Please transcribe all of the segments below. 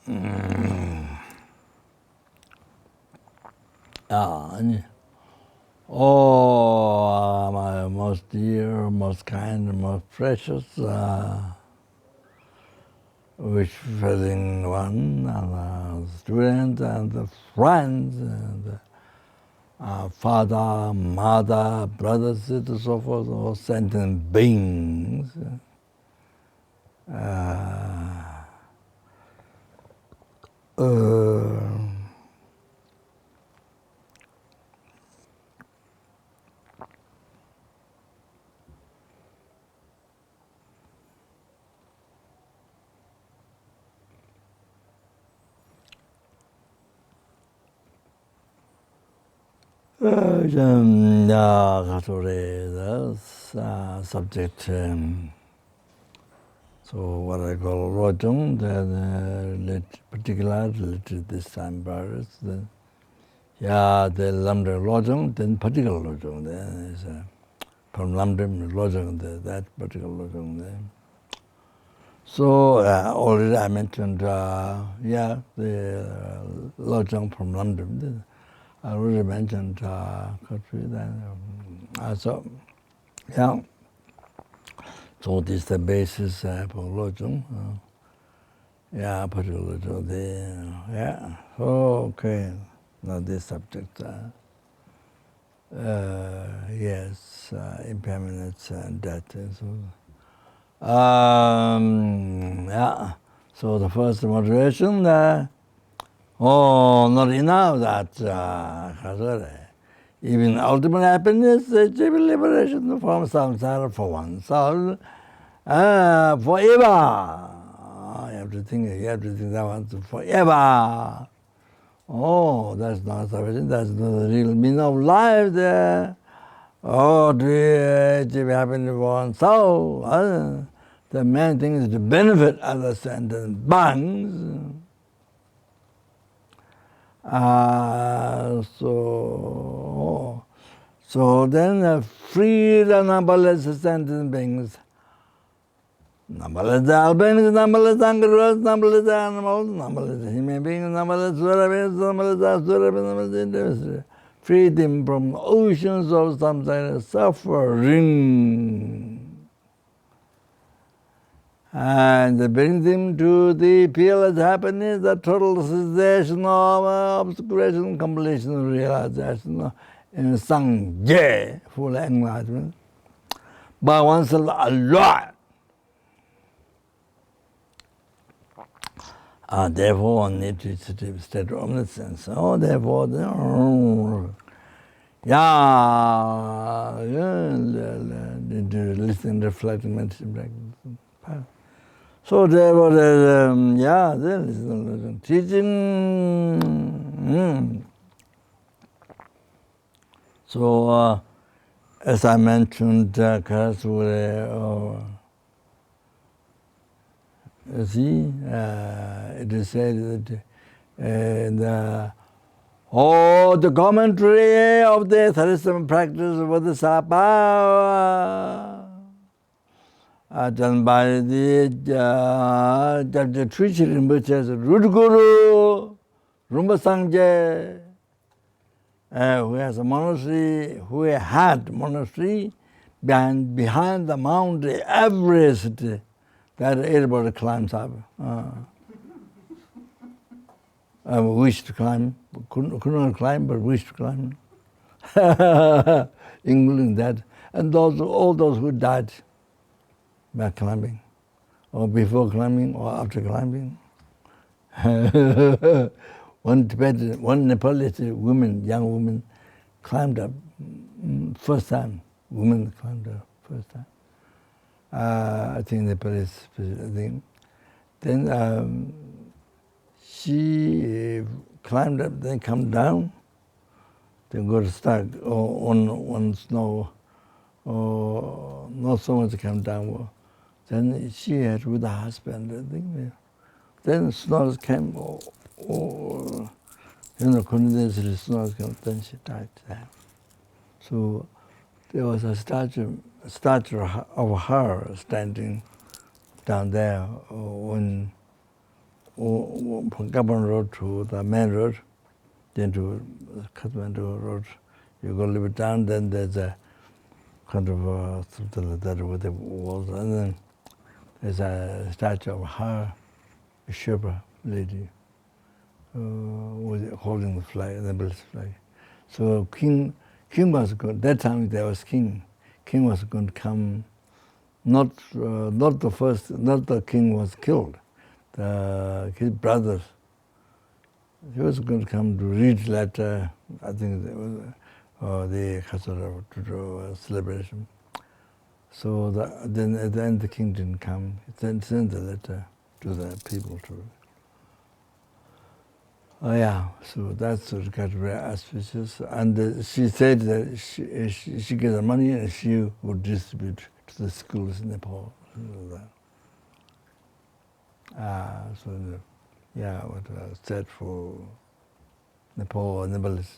my most dear, most kind, most precious, wish-fulfilling one, and student, and friends, and father, mother, brothers, sisters, so forth, all sentient beings. Subject, so what I call Rojung, the particular related this time virus. The Lamdra Rojung, then particular Rojung. Then is from Lamdra Rojung, that particular Rojung there. So already I mentioned, the Rojung from Lamdra. I already mentioned so so this is the basis for Lojong. Particular Lojong. Okay. Now this subject, yes, impermanence and death. So the first motivation, not enough that even ultimate happiness, achieving liberation from samsara for oneself, forever. You have to think that once forever. That's not sufficient. That's not the real meaning of life there. To achieve happiness for oneself. The main thing is to benefit others sentient beings. So then free the numberless sentient beings. Numberless beings, numberless kangaroos, numberless animals, numberless human beings, numberless asura beings, numberless asura beings, numberless individuals. Free them from oceans of samsara suffering. And bring them to the peerless happiness, the total cessation of obscuration, completion, realization in Sangye, full enlightenment, by oneself alone. Therefore, one needs to state of omniscience. Therefore, listen, reflecting, meditation. So therefore, there is teaching. So, as I mentioned, it is said that the commentary of the Tharisam practice of the Sapa done by the Trichy Rinpoche, Rudguru, Rumba Sangye, who has a monastery, who had monastery behind the Mount Everest that everybody climbs up. Wished to climb, could not climb, but wished to climb. Including that. And all those who died by climbing, or before climbing, or after climbing. One Nepalese woman, young woman, climbed up first time. Woman climbed up first time. I think Nepalese thing. Then she climbed up, then come down, then got stuck on snow, not so much to come down. Then she had with her husband, I think. Then snows came, condensed snows came, then she died there. So there was a statue of her standing down there when from Kopan Road to the main road, then to Kathmandu Road. You go a little bit down, then there's a kind of something like that with the walls, and then there's a statue of her, a Sherpa lady, holding the flag, the British flag. So King was going. That time there was King. King was going to come. Not the king was killed. His brothers. He was going to come to read letter. I think it was the Khasara celebration. So then at the end the king didn't come. He sent the letter to the people to. Oh yeah, so that's what got very auspicious. And she said that she gets the money and she would distribute to the schools in Nepal. So yeah, what said for Nepal, Nepalese,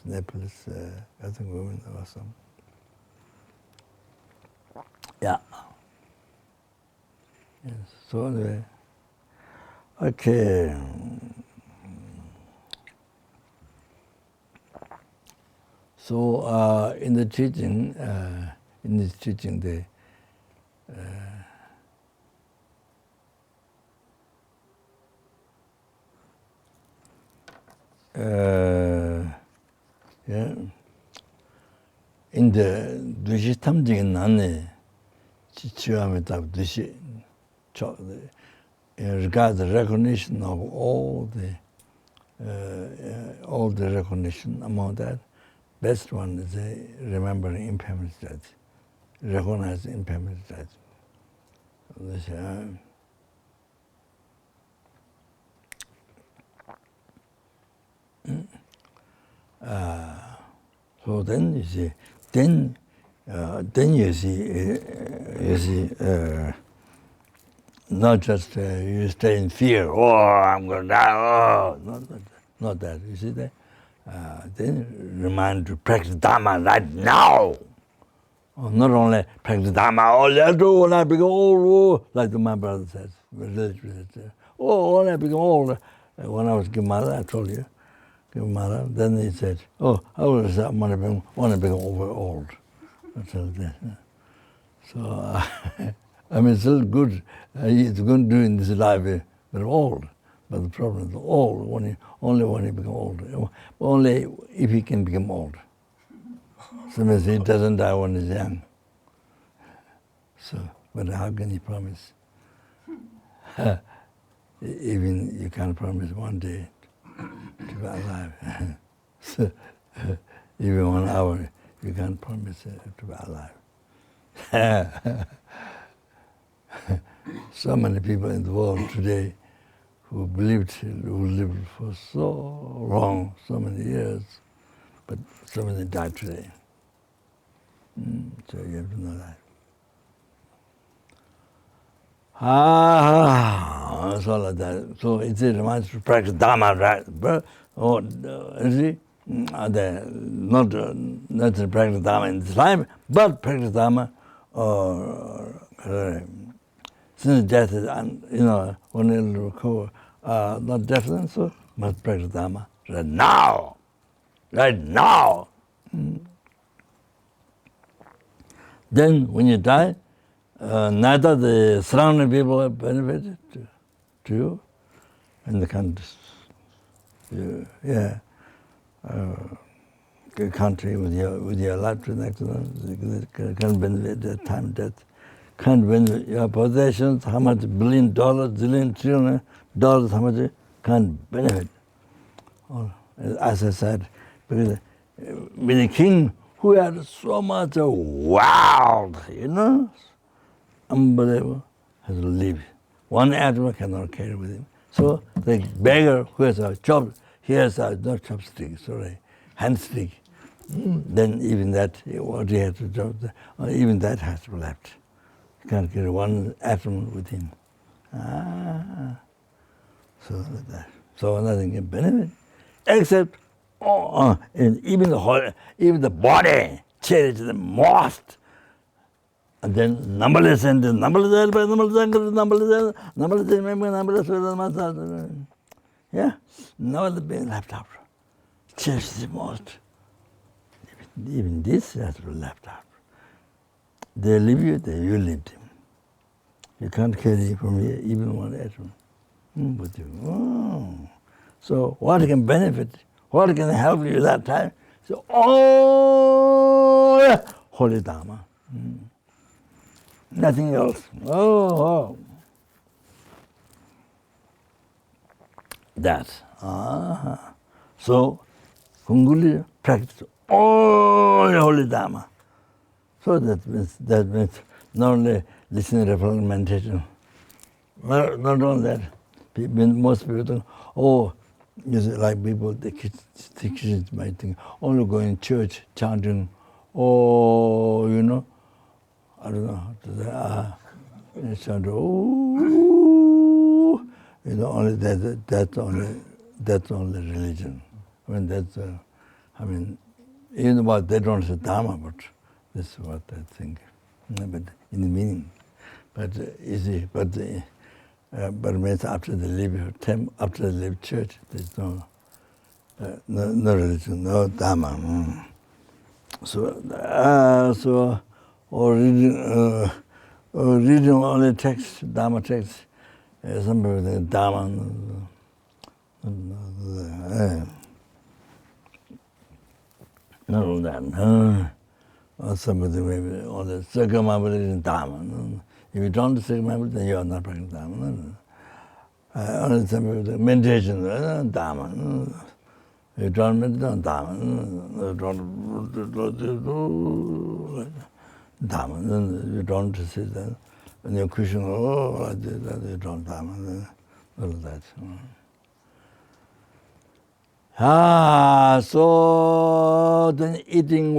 I think women or some. Yeah. Yes. So anyway, okay. So in this teaching, in the Dushi Tamjing Nane, Chichuamita Dushi, regard the recognition of all the recognition among that. Best one is remembering impermanence that, recognize impermanence that. So then you see, then you see, not just you stay in fear. Oh, I'm going to die. Oh, not that. You see that. Then remind to practice Dharma right now. Not only practice Dharma, oh, let's do when I become old, like my brother says. Oh, when I become old. When I was Gemara, I told you, Gemara, then he said, oh, I want to become over old. So, I mean, it's still good. It's going to do in this life, but old. But the problem is old, only when he becomes old. Only if he can become old. So means he doesn't die when he's young. So, but how can he promise? Even you can't promise one day to be alive. So, even 1 hour, you can't promise to be alive. So many people in the world today who lived for so long, so many years, but so many died today. So you have to know that. It's all like that. So it reminds to practice Dharma, right? See, not to practice Dharma in this life, but practice Dharma since death is, when it will recover, not definite, so must practice Dharma right now. Right now. Then when you die, neither the surrounding people are benefited to you, and the country with your life to the next one, can't benefit the time death. Can't benefit your possessions, how much $1 billion, zillion, trillion dollars, how much can't benefit. As I said, because with a king who had so much wealth, unbelievable, has to leave. One atom cannot carry with him. So the beggar who has a he has not chopstick, sorry, hand stick. Then even that, what he has to drop, even that has to be left. You can't carry one atom with him. So like that. So nothing can benefit, except and even the body cherish the most. And then numberless and numberless, Yeah? Never be left out. Cherish the most. Even this has to be left out. They leave you, then you leave them. You can't carry from here even one atom with you. Oh. So what can benefit, what can help you that time? So, oh, Holy Dharma. Nothing else. Oh. That. So, Kunguli practice all Holy Dharma. So that means not only listening to meditation, not only that, most people think, like people, the Christians might think, only going to church, chanting, I don't know how to say, chant, only that's only religion. Even about they don't say Dharma, but this is what I think. But in the meaning, but means after they leave church, there's no religion, no Dharma. So reading only text, Dharma text. Some people think Dharma. Not that. Or somebody maybe only circumambulation in Dharma. If you don't circumambulate, then you are not practicing Dharma. Only some people think meditation, Dharma. If you don't meditate, Dharma. Dharma. You don't sit there. When you're Krishna, like this, you don't Dharma. All that. So then eating,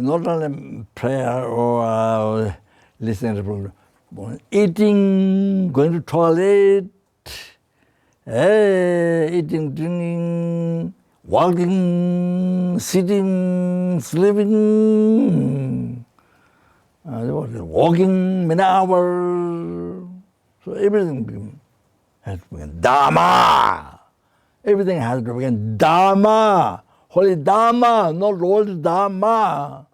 not only prayer or listening to the program, eating, going to toilet, eating, drinking, walking, sitting, sleeping, walking many hours. So everything has to be Dharma. Everything has to begin Dharma, Holy Dharma, not old Dharma.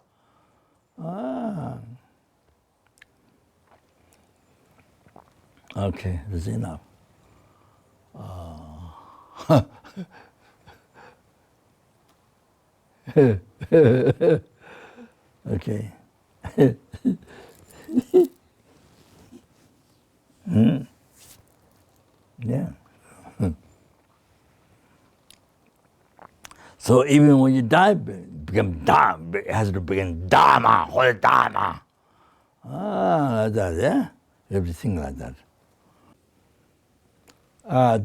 Okay, that's enough. Okay. Yeah. So even when you die, become Dharma, it has to begin Dharma, Holy Dharma. Like that, yeah? Everything like that.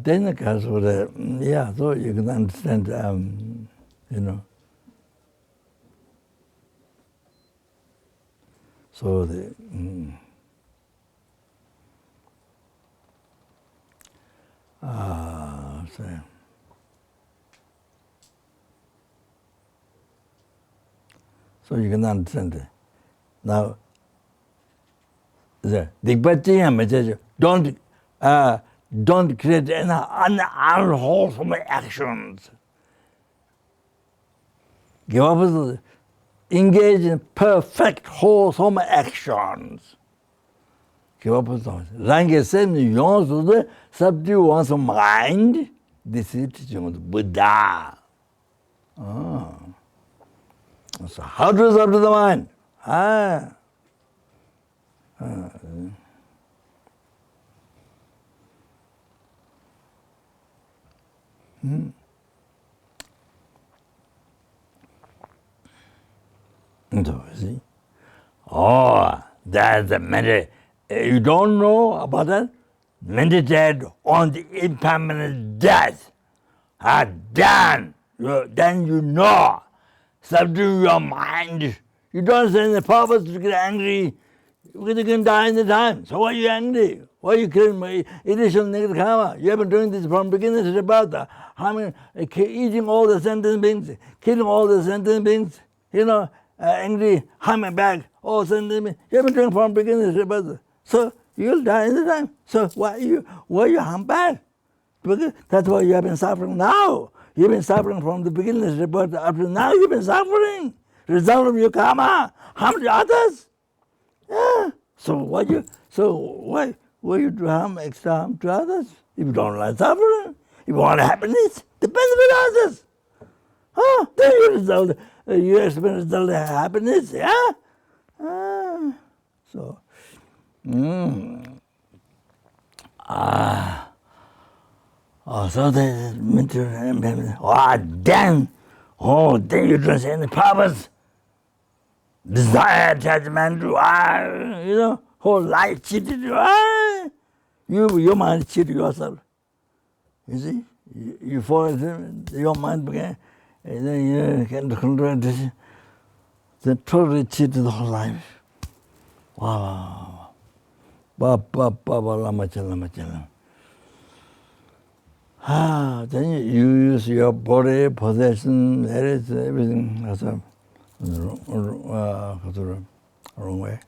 Then it comes with so you can understand, So so you can understand it. Now, the Digbatiya don't create any unwholesome actions. Give up, engage in perfect wholesome actions. Give up. Rangi said, you subdue one's mind. This is teaching of Buddha. So how to subdue the mind? So, see? That's the meditate. You don't know about that? Meditate on the impermanent death. Then you know. Subdue your mind. You don't say the purpose to get angry. You can die in the time. So why are you angry? Why are you killing additional negative karma? You have been doing this from beginning to the birth. Eating all the sentient beings, killing all the sentient beings, angry, humming back, all sentient beings. You have been doing from beginning to the birth. So you'll die in the time. So why you hum back? Because that's why you have been suffering now. You've been suffering from the beginning, but up to now you've been suffering. Result of your karma, harm to others. Yeah. So why you do harm, extra harm to others? If you don't like suffering, if you want happiness, the benefit others. Then you experience result of happiness, yeah? So so they mental impairment. Then you don't see any purpose. Desire, attachment, whole life cheated you. Your mind cheated yourself. You see, you fall into your mind began, and then you can control it. They totally cheated the whole life. Wow. Lama. Then you use your body, possession, everything as a wrong way.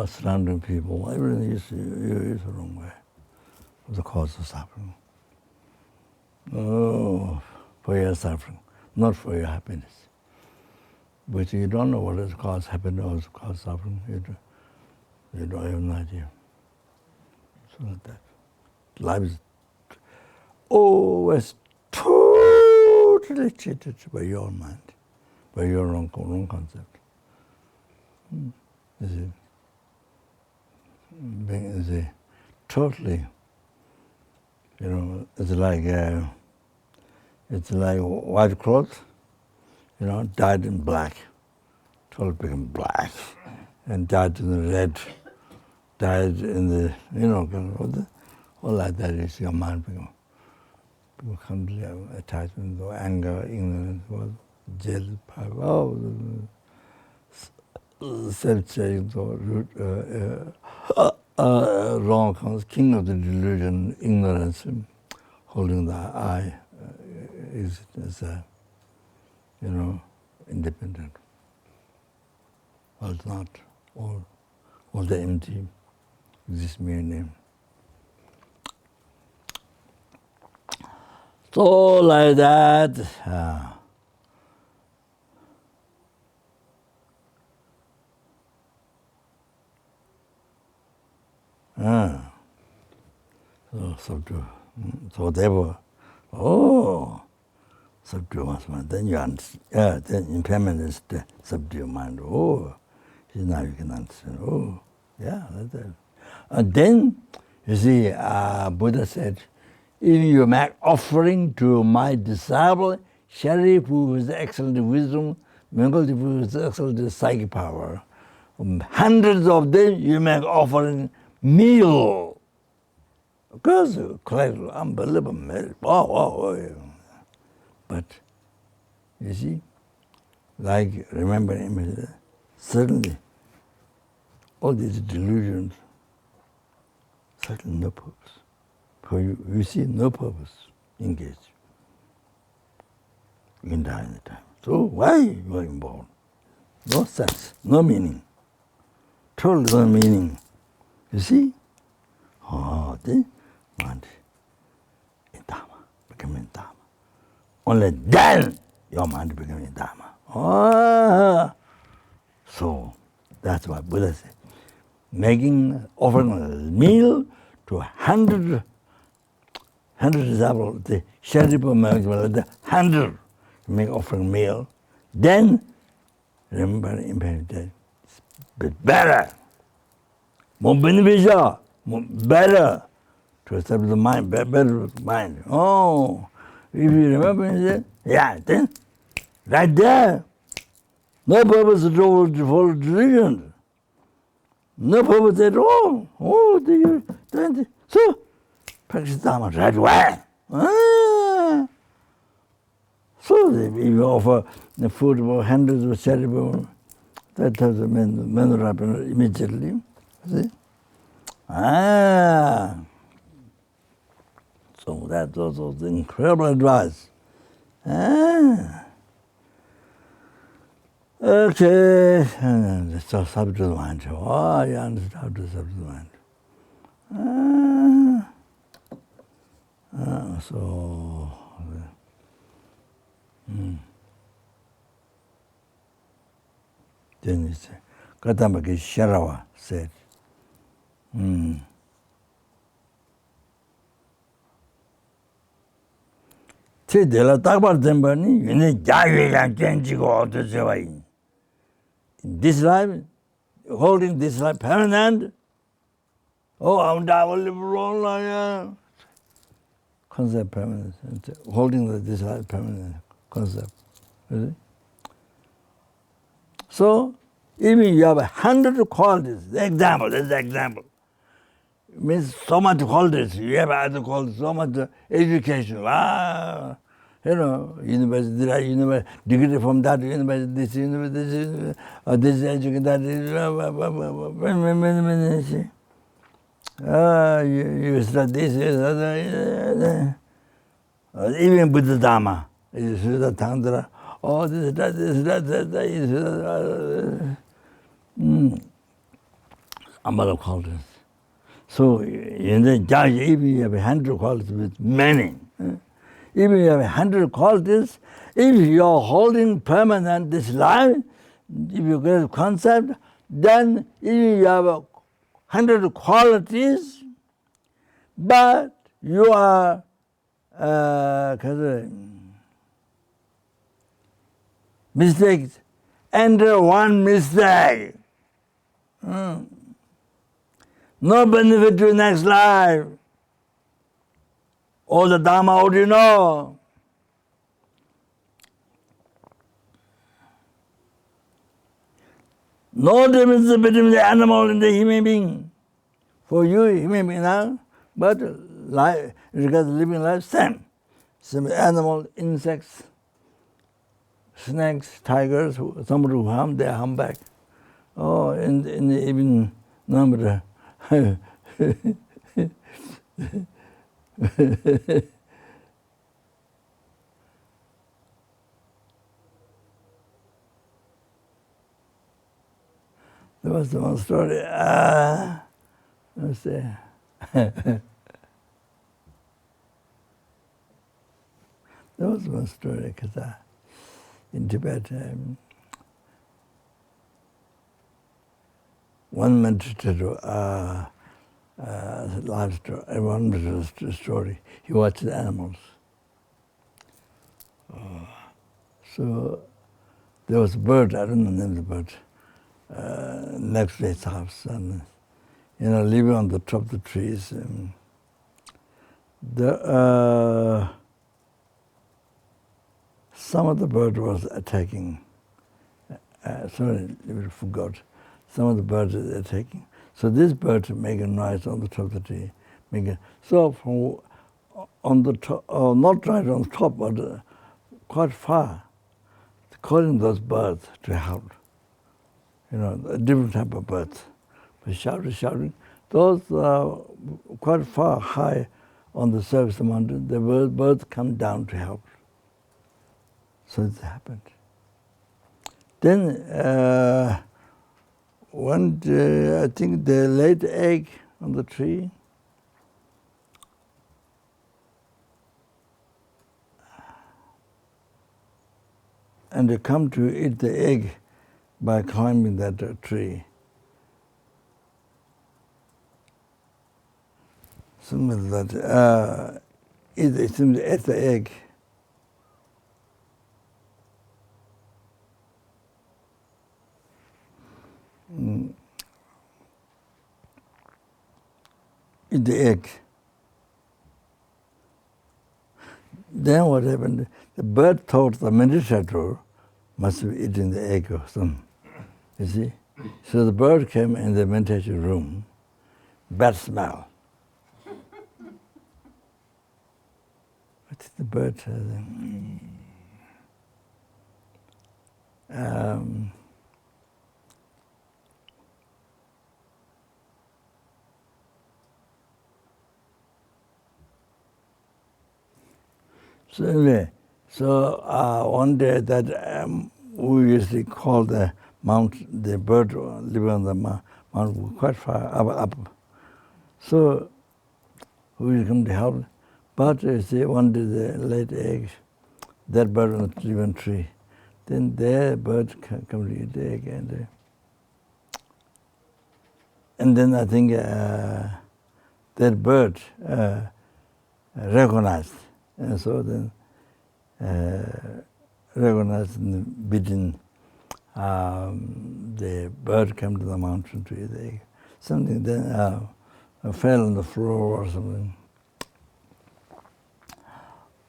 Surrounding people, everything you use the wrong way. The cause of suffering. For your suffering, not for your happiness. But you don't know what is cause happiness or cause suffering. You don't have an idea. So that life is always totally cheated by your mind, by your wrong concept. You see, totally. It's like white cloth, dyed in black, totally become black, and dyed in the red, dyed in the, all like that is your mind become attachment, or anger, ignorance, jealous, self-change, or wrong, king of the delusion, ignorance, holding the I is independent. Well, it's not. All the empty exists mere name. So like that. So subdue. So therefore, subdue one's mind. Then you understand. Then impermanence subdue mind. Now you can understand. That's it. And then, you see, Buddha said, if you make offering to my disciple, cherish with excellent wisdom, mingled with excellent psychic power, hundreds of them you make offering meal. Because collect unbelievable meal. But you see, like remember certainly all these delusions, certainly no purpose. For you see no purpose engaged. You can die in the time. So why you are involved? No sense, no meaning. Totally no meaning. You see? Then mind in Dharma, becoming Dharma. Only then your mind becoming Dharma. So that's what Buddha said. Offering a meal to 100 disciples, the charitable management, the 100 make offering meal, then remember impermanence. Better, more beneficial, better to accept the mind, better mind. If you remember, then right there, no purpose at all to follow religion. No purpose at all. So, practice Dharma right away. So, if you offer the food for hundreds of charitable, that does the men happen immediately. See? So that was incredible advice. Okay, let's just subdue the mind. You understand how to subdue the mind. So, then he said, Katamaki Sharawa said, Tidela Takbar Zembani, you need Javi and Kenjigo to Zawai. This life, holding this life permanent, I'm double concept permanent, holding this life permanent concept. Really? So, even you have 100 qualities, example, this is example. It means so much qualities, you have other qualities, so much education. University, degree from that university, this university, this education, that you study this, even Buddha Dharma, you see the Tantra, Amala qualities. So, in the judge, even you have 100 qualities with many. Even you have 100 qualities, if you are holding permanent this life, if you get a concept, then even you have 100 qualities, but you are mistakes. Enter one mistake. No benefit to next life. All the Dharma already know. No difference between the animal and the human being. For you, human being now, but life, regarding living life, same. Some animal, insects, snakes, tigers, somebody who harm, they harm back. In the even number. There was one story. Let's see. There was one story because in Tibet, one meditator, live story, one meditator story. He watched the animals. So there was a bird. I don't know the name of the bird. Next to his house, and living on the top of the trees. Some of the bird was attacking. Sorry, I forgot. Some of the birds are attacking. So this bird make a noise on the top of the tree. So from on the top, not right on the top, but quite far, calling those birds to help. A different type of birds. But shouting. Those quite far, high on the surface of the mountain, the birds come down to help. So it happened. Then one day, I think they laid egg on the tree. And they come to eat the egg by climbing that tree. Something like that. It seems to eat the egg. Eat the egg. Then what happened? The bird thought the meditator must be eating the egg or something. You see? So the bird came in the meditation room. Bad smell. What did the bird say? So anyway, one day that we usually call the bird living on the mountain quite far up. So we come to help. But you see, one day they laid eggs, that bird on the living tree. Then their bird come to eat the egg, and then I think that bird recognized, and so then recognized and beaten. The bird came to the mountain to eat the egg. Something then fell on the floor or something.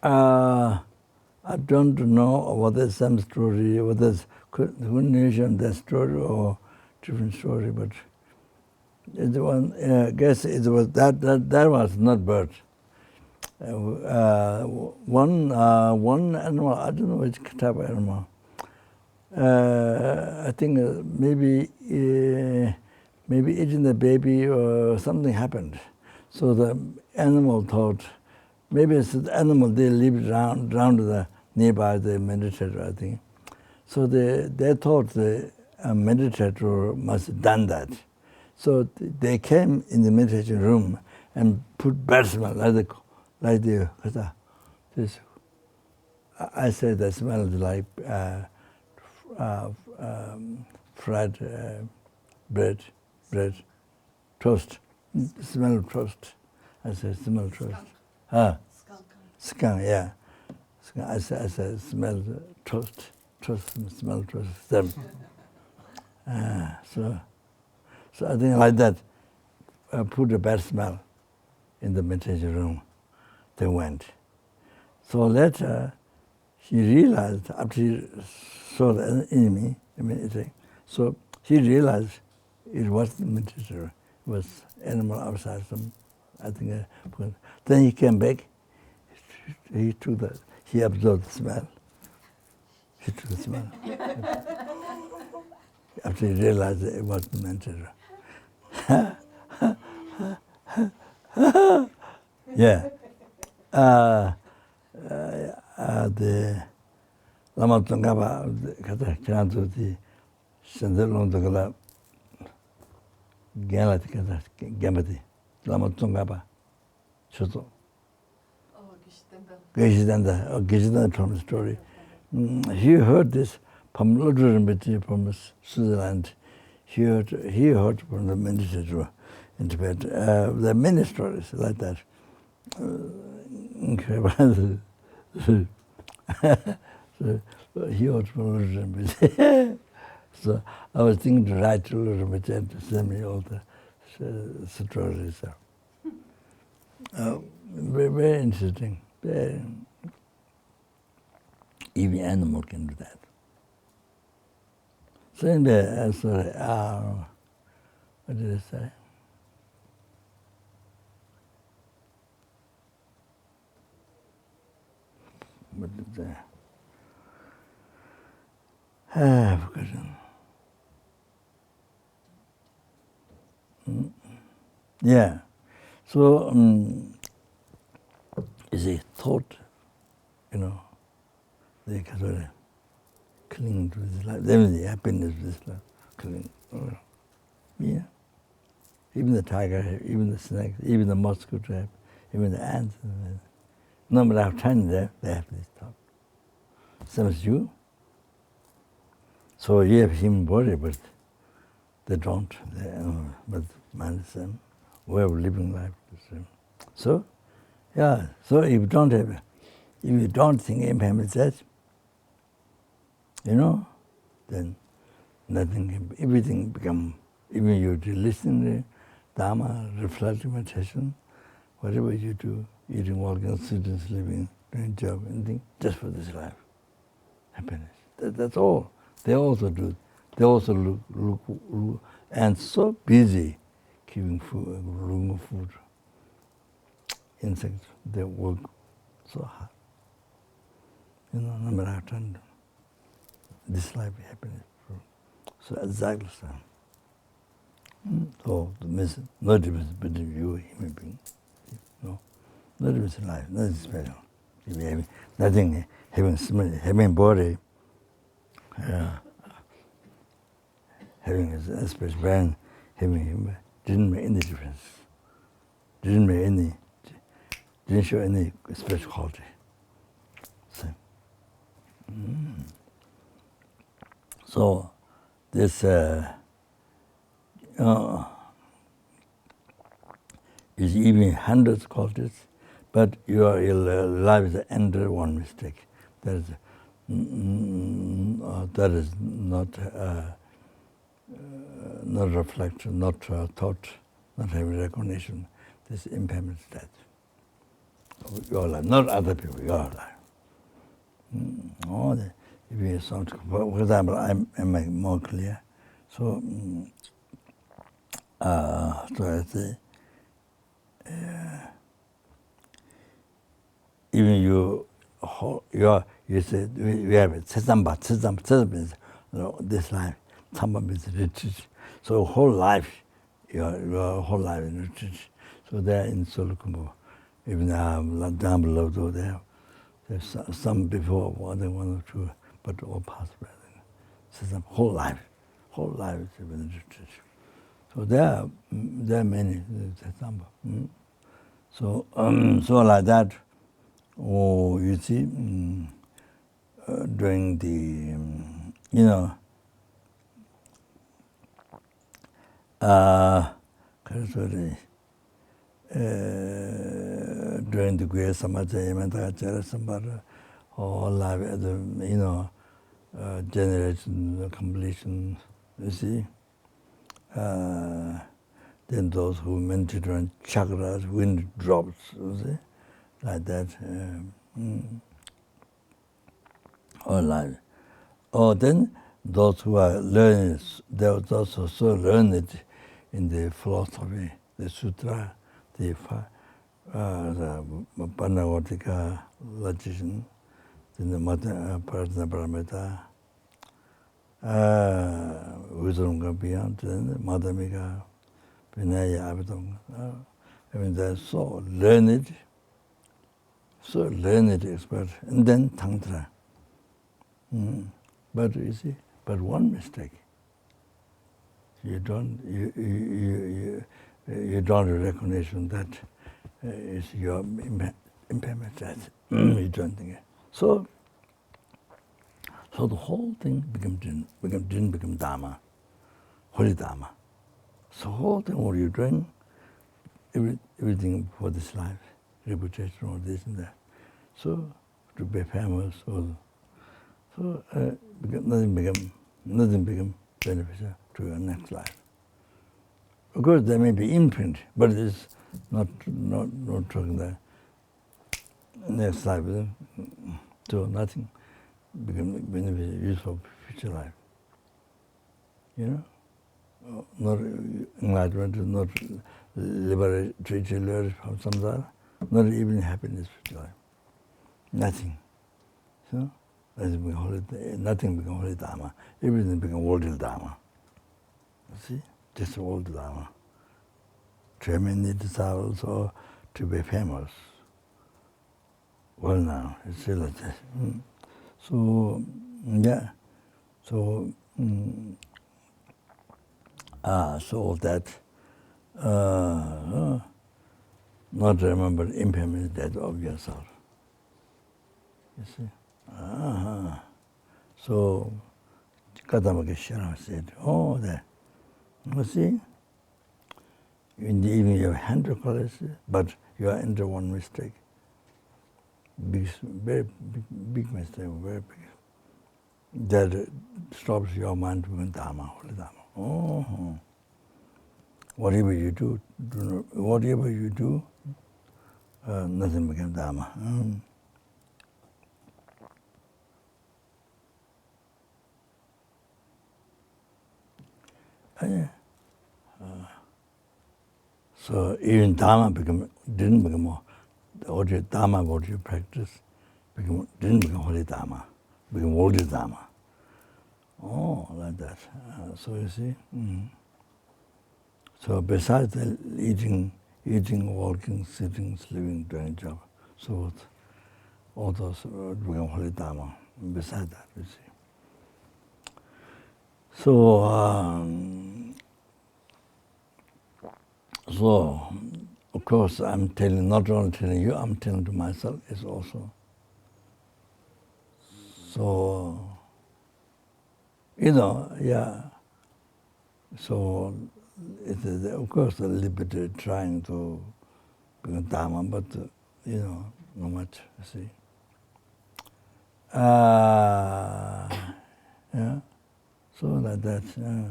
I don't know whether it's some story, whether it's continuation of that story or different story, but it's one. I guess it was that was not bird. One animal, I don't know which type of animal. I think maybe eating the baby or something happened. So the animal thought, maybe it's the animal, they live around the nearby the meditator, I think. So they thought the meditator must have done that. So they came in the meditation room and put bad smell like the this. I said that smells like fried bread, toast. Smell of toast. I said smell toast. Skunk, yeah. Skunk. I said smell toast, smell toast. Them. So I think like that. Put a bad smell in the meditation room. They went. So later, he realized after he saw the enemy, so he realized it wasn't meditation. It was animal outside. I think. Then he came back. He absorbed the smell. He took the smell. After he realized that it wasn't meditation. Yeah. The Lama Tungaba, kata kirantu di sendelong dogala galati kata gambati Lama Tungaba, choto. Oh, Gishitanda from the story. He heard this from Rinpoche from Switzerland. He heard from the meditator in Tibet. There are many stories like that. So he heard from Rinpoche. So I was thinking to write to Rinpoche and to send me all the stories. Very, very interesting. Even animal can do that. So in the sorry, what did I say? What did I? I've forgotten. Yeah. So is a thought, they can sort of cling to this life. Then the happiness of this life, cling. Yeah. Even the tiger, even the snake, even the mosquito, even the ants. No matter how tiny they have this thought. Same as you. So you have human body, but they don't. But man is the same. Way of living life is the same. So, yeah. So if you don't think impermanence, then nothing, everything become. Even you listen to Dharma, reflective meditation, whatever you do, eating, walking, sitting, sleeping, doing job, anything, just for this life. Happiness. That's all. They also do. They also look and so busy keeping food, looking for food. Insects, they work so hard. No matter how time. This life is happiness. So exactly so. So no difference between you and human being. No difference in life, nothing special. Nothing having body, having a special brain, having didn't make any difference. Didn't make any didn't show any special quality. See? So this is even hundreds qualities, but your life is under one mistake. That is not reflection, not thought, not having recognition. This impermanence death. Your life, not other people, your life. If you sound, for example, I make more clear. So, so I say, even you say we have tsamba means this life, tsamba means retreat. So whole life, your whole life in retreat. So there in Solukumbo, even down below there. There's some before, one or two, but all passed by. Whole life is in retreat. So there are many. So like that. Oh, you see, during the during the Guya Samaja, all life, generation, completion, you see. Then those who meditate on chakras, wind drops, you see, like that. All life. Oh, then those who are learned, they are also so learned in the philosophy, the sutra, the Panavatika logician, then the Paramita, Wisdom beyond, then Madhamika, Vinaya Abhidhamma. I mean, they're so learned expert, and then Tantra. But you see, but one mistake. You don't recognition that is your impermanence. You don't think it. So the whole thing didn't become Dharma, holy Dharma. So whole thing, what you're doing, everything for this life, reputation, all this and that. So to be famous, nothing become beneficial to your next life. Of course, there may be imprint, but it's not talking the next life. So nothing become beneficial, useful for future life. Not enlightenment, not liberation from samsara, not even happiness for future life. Nothing. So nothing becomes holy Dharma. Everything becomes worldly Dharma. You see? Just worldly Dharma. Tremendous desires or to be famous. Well now, it's still like this. So, yeah. So, so that not remember impermanent death of yourself. You see? So, Kadamaka Sharma said, there. You see? Even you have 100 qualities, but you are into one mistake. Very big mistake, very big. That stops your mind to become Dharma, holy Dharma. Whatever you do, nothing becomes Dharma. So even Dharma didn't become more. The Dharma, what you practice, didn't become holy Dharma, became worldly Dharma. Like that. So you see. So besides the eating, walking, sitting, sleeping, doing job, so all those become holy Dharma. Besides that, you see. So of course, I'm telling, not only telling you, I'm telling to myself is also. So, yeah. So, it is, of course, a little bit trying to become Dharma, but, not much, you see. Yeah, so like that, yeah.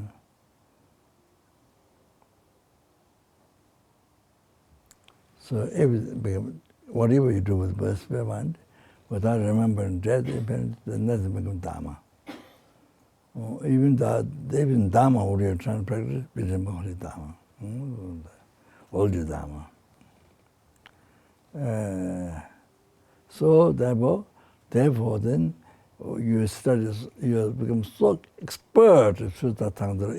So whatever you do with birth, spare mind, without remembering death, then nothing becomes Dharma. Even Dharma, what you're trying to practice, becomes holy Dharma. Holy Dharma. So therefore then, you become so expert at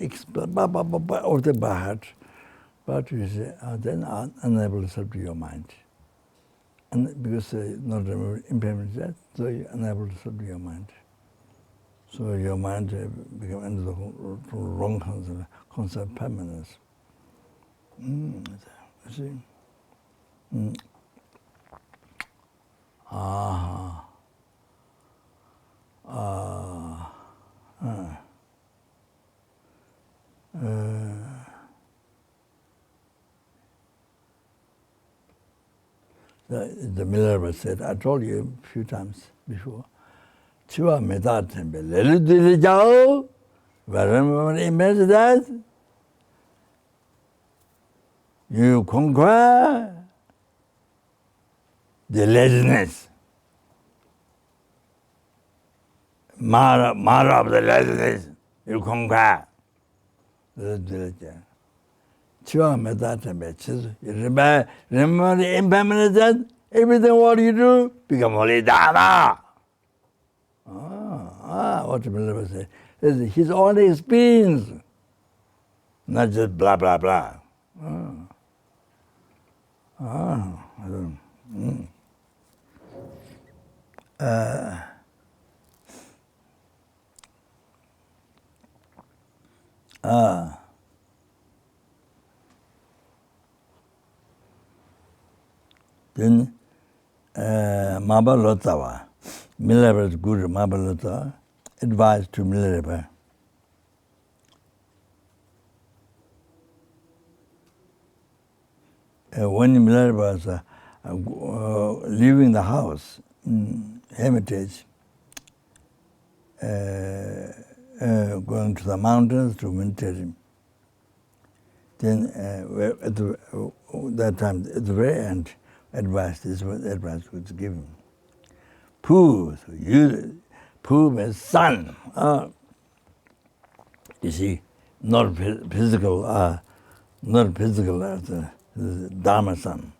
expert of the heart, but you say, then unable to subdue your mind. And because not remember impermanence, so you're unable to subdue your mind. So your mind becomes under the wrong concept of permanence. You see? The Minerva said, I told you a few times before, Chiva Meta Temple, Lelu Jao, wherever imagine that, you conquer the laziness, Mara of the laziness, you conquer. Chiva Meta Temple, you remember the impermanence, everything what you do, become holy Dharma. What the Minerva said. His own experience, not just blah, blah, blah. I don't Then Mahabharata, Minerva's guru Mahabharata advised to Minerva. When Minerva was leaving the house, hermitage, going to the mountains to meditate, then at that time, at the very end, this was advice was given. Pu means sun. You see, not physical as the Dharma sun.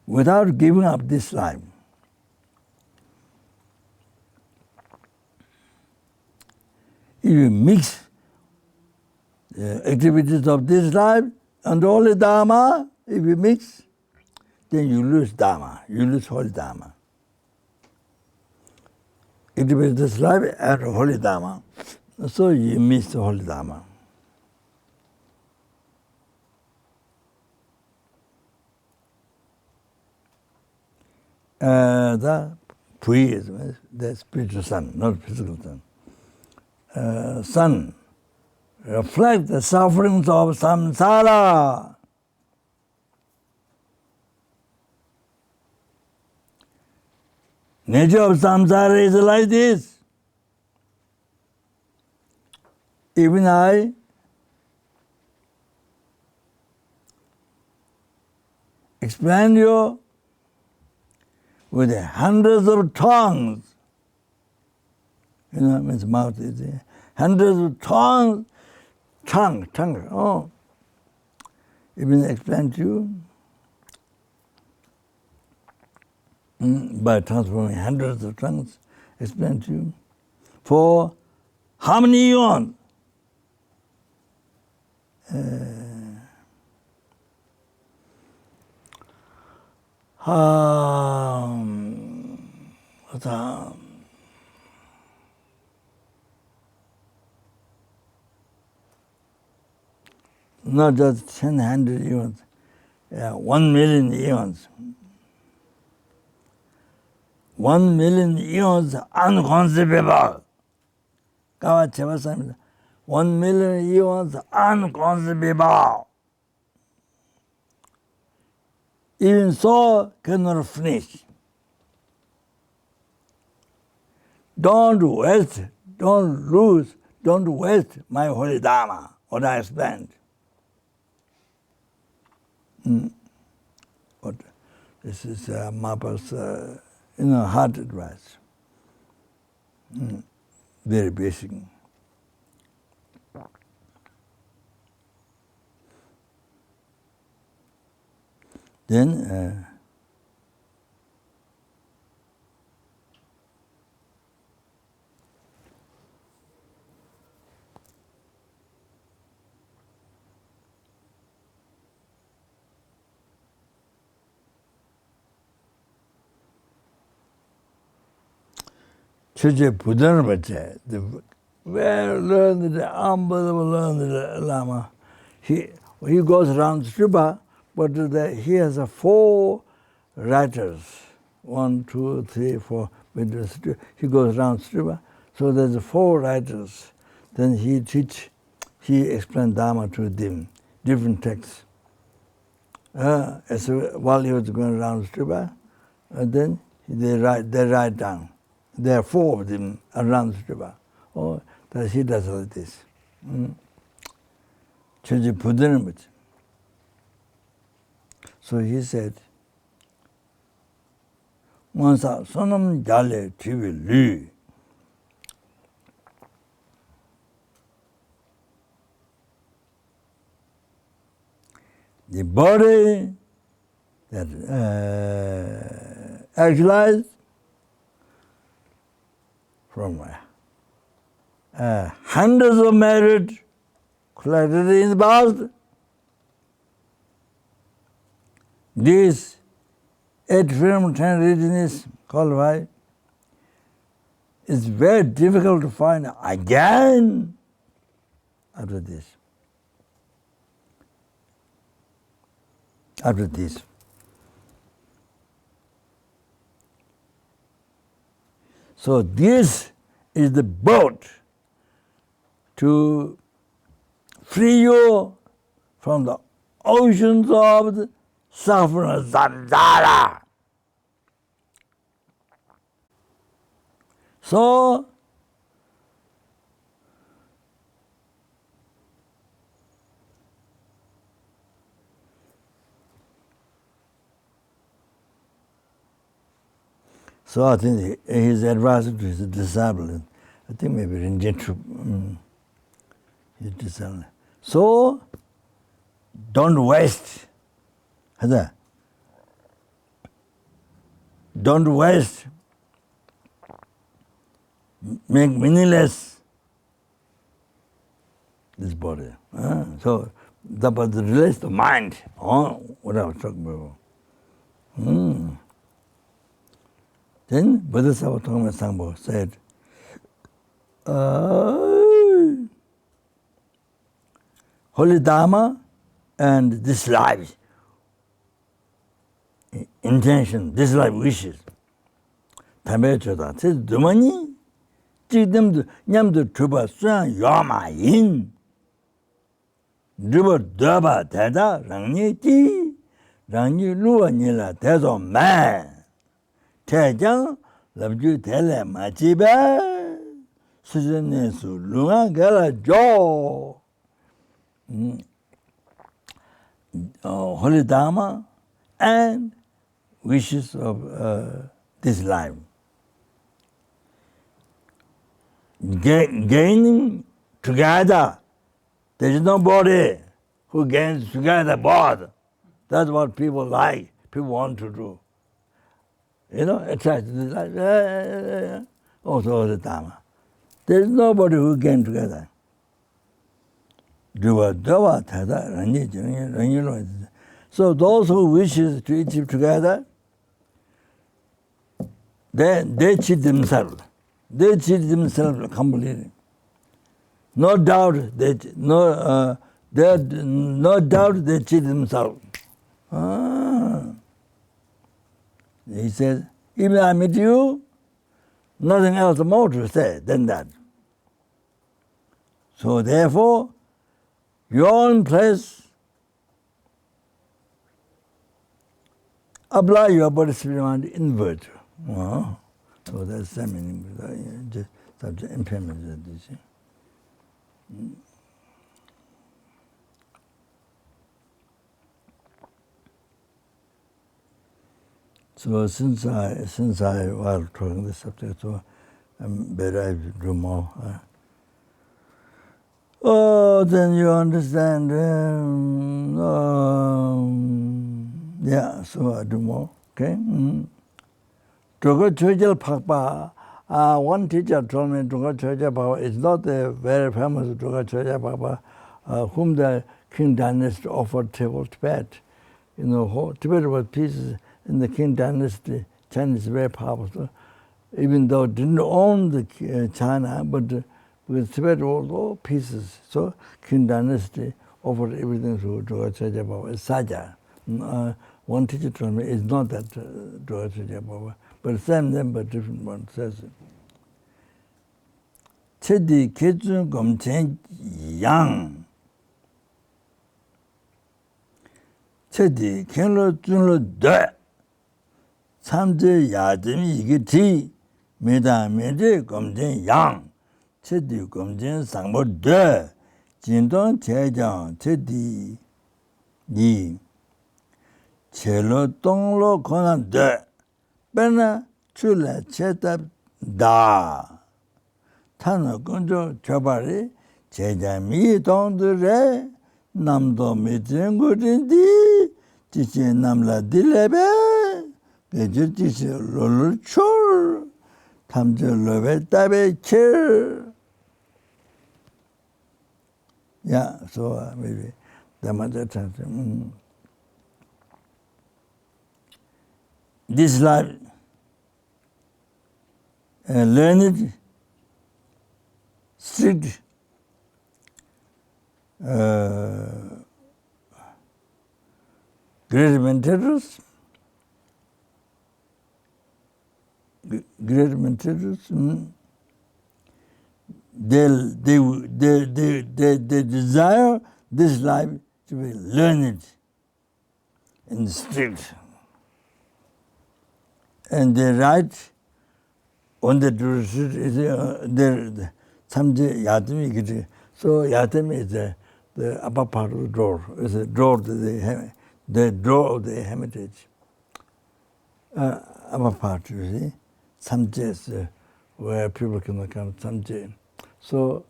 Without giving up this life, if you mix the activities of this life and holy Dharma, if you mix, then you lose Dharma, you lose holy Dharma. Activities of this life and holy Dharma, so you miss the holy Dharma. The Pui is the spiritual sun, not physical sun. Sun reflects the sufferings of samsara. Nature of samsara is like this. Even I explain you with hundreds of tongues. Means mouth is there. Hundreds of tongue. Even explain to you by transforming hundreds of tongues, explain to you. For how many eons? not just 100 eons, 1 million eons. 1 million eons unconceivable. 1 million eons unconceivable. Even so, cannot finish. Don't waste, don't lose, don't waste my holy Dharma, what I spent. But this is Mapa's hard advice. Very basic. Then Chuche Pudanbache, the very learned, unbelievable learned Lama, he goes around Sriba, but he has 4 writers, 1, 2, 3, 4. He goes around Sriba, so there's 4 writers. Then he explained Dharma to them, different texts. While he was going around Sriba, then they write down. There are 4 of them around Sriba. Oh, that he does like this. So he said, Onsa sonam jale tibi lu. The body that actualized from hundreds of merit collected in the past. This 8 film 10 reasons qualified is very difficult to find again after this. After this. So this is the boat to free you from the oceans of the suffering samsara. So I think his advice to his disciple, I think maybe Rinpoche, his disciple. So don't waste. Don't waste. Make meaningless this body. So that was the release the mind. What I was talking about. Then Bodhisattva Thongpa Sangpo said, Holy Dharma and this life, intention, this life wishes. Tambe choda, says Dumani, Chigdam Nyamdu Truba Suyan Yama Yin. Druba Daba Teda, Rangni Ti, Rangni Lua Nila Tezo Man. Tajang Labju Tele Machiba Sujanesu Lunga Gala Jo Holy Dharma and wishes of this life. Gaining together. There is nobody who gains together both. That's what people like, people want to do. Attached to this life. Also the Dharma. There is nobody who gains together. So those who wishes to achieve together, they cheat themselves. They cheat themselves completely. No doubt, no doubt they cheat themselves. He says, if I meet you, nothing else more to say than that. So therefore, your own place, apply your body spirit mind in virtue. So that's the meaning. Just such impermanence. So since I was talking this subject, so I'm better I do more. Then you understand. Yeah, so I do more. Okay. One teacher told me Druga Choja Baba is not a very famous Druga Choja Baba, whom the King Dynasty offered to Tibet. Tibet was peace in the King Dynasty. China is very powerful. Even though it didn't own the China, but because Tibet was all pieces. So King Dynasty offered everything to Druga Choja Baba. Saja. One teacher told me it's not that Druga Choja Baba, but same name but different one says it. Chedi Ketsun Gomchen Yang. Chedi Kenlo Junlo De. Samje Yadimi Yigiti. Meda Mede Gomchen Yang. Chedi Gomchen Sangbo De. Jindong Chejang Chedi Yi. Chelo Tonglo Konan De. Bena Chula Chetab Da. Tana Gunjo Chabari Chejami Tongdure. Namdo Mitingu Dindi. Tichi Namla Dilebe. Gejir Tichi Lulu Chur. Tamje Lobe Tabe Chir. Yeah, so maybe that much attention. This life, learned, strict, great mentors, they desire this life to be learned and strict. And they write on the their Samje Yatami. So Yatami is the upper part of the door. It's a door to the door of the hermitage. Upper part, you see. Samje is where people can come, Samje. So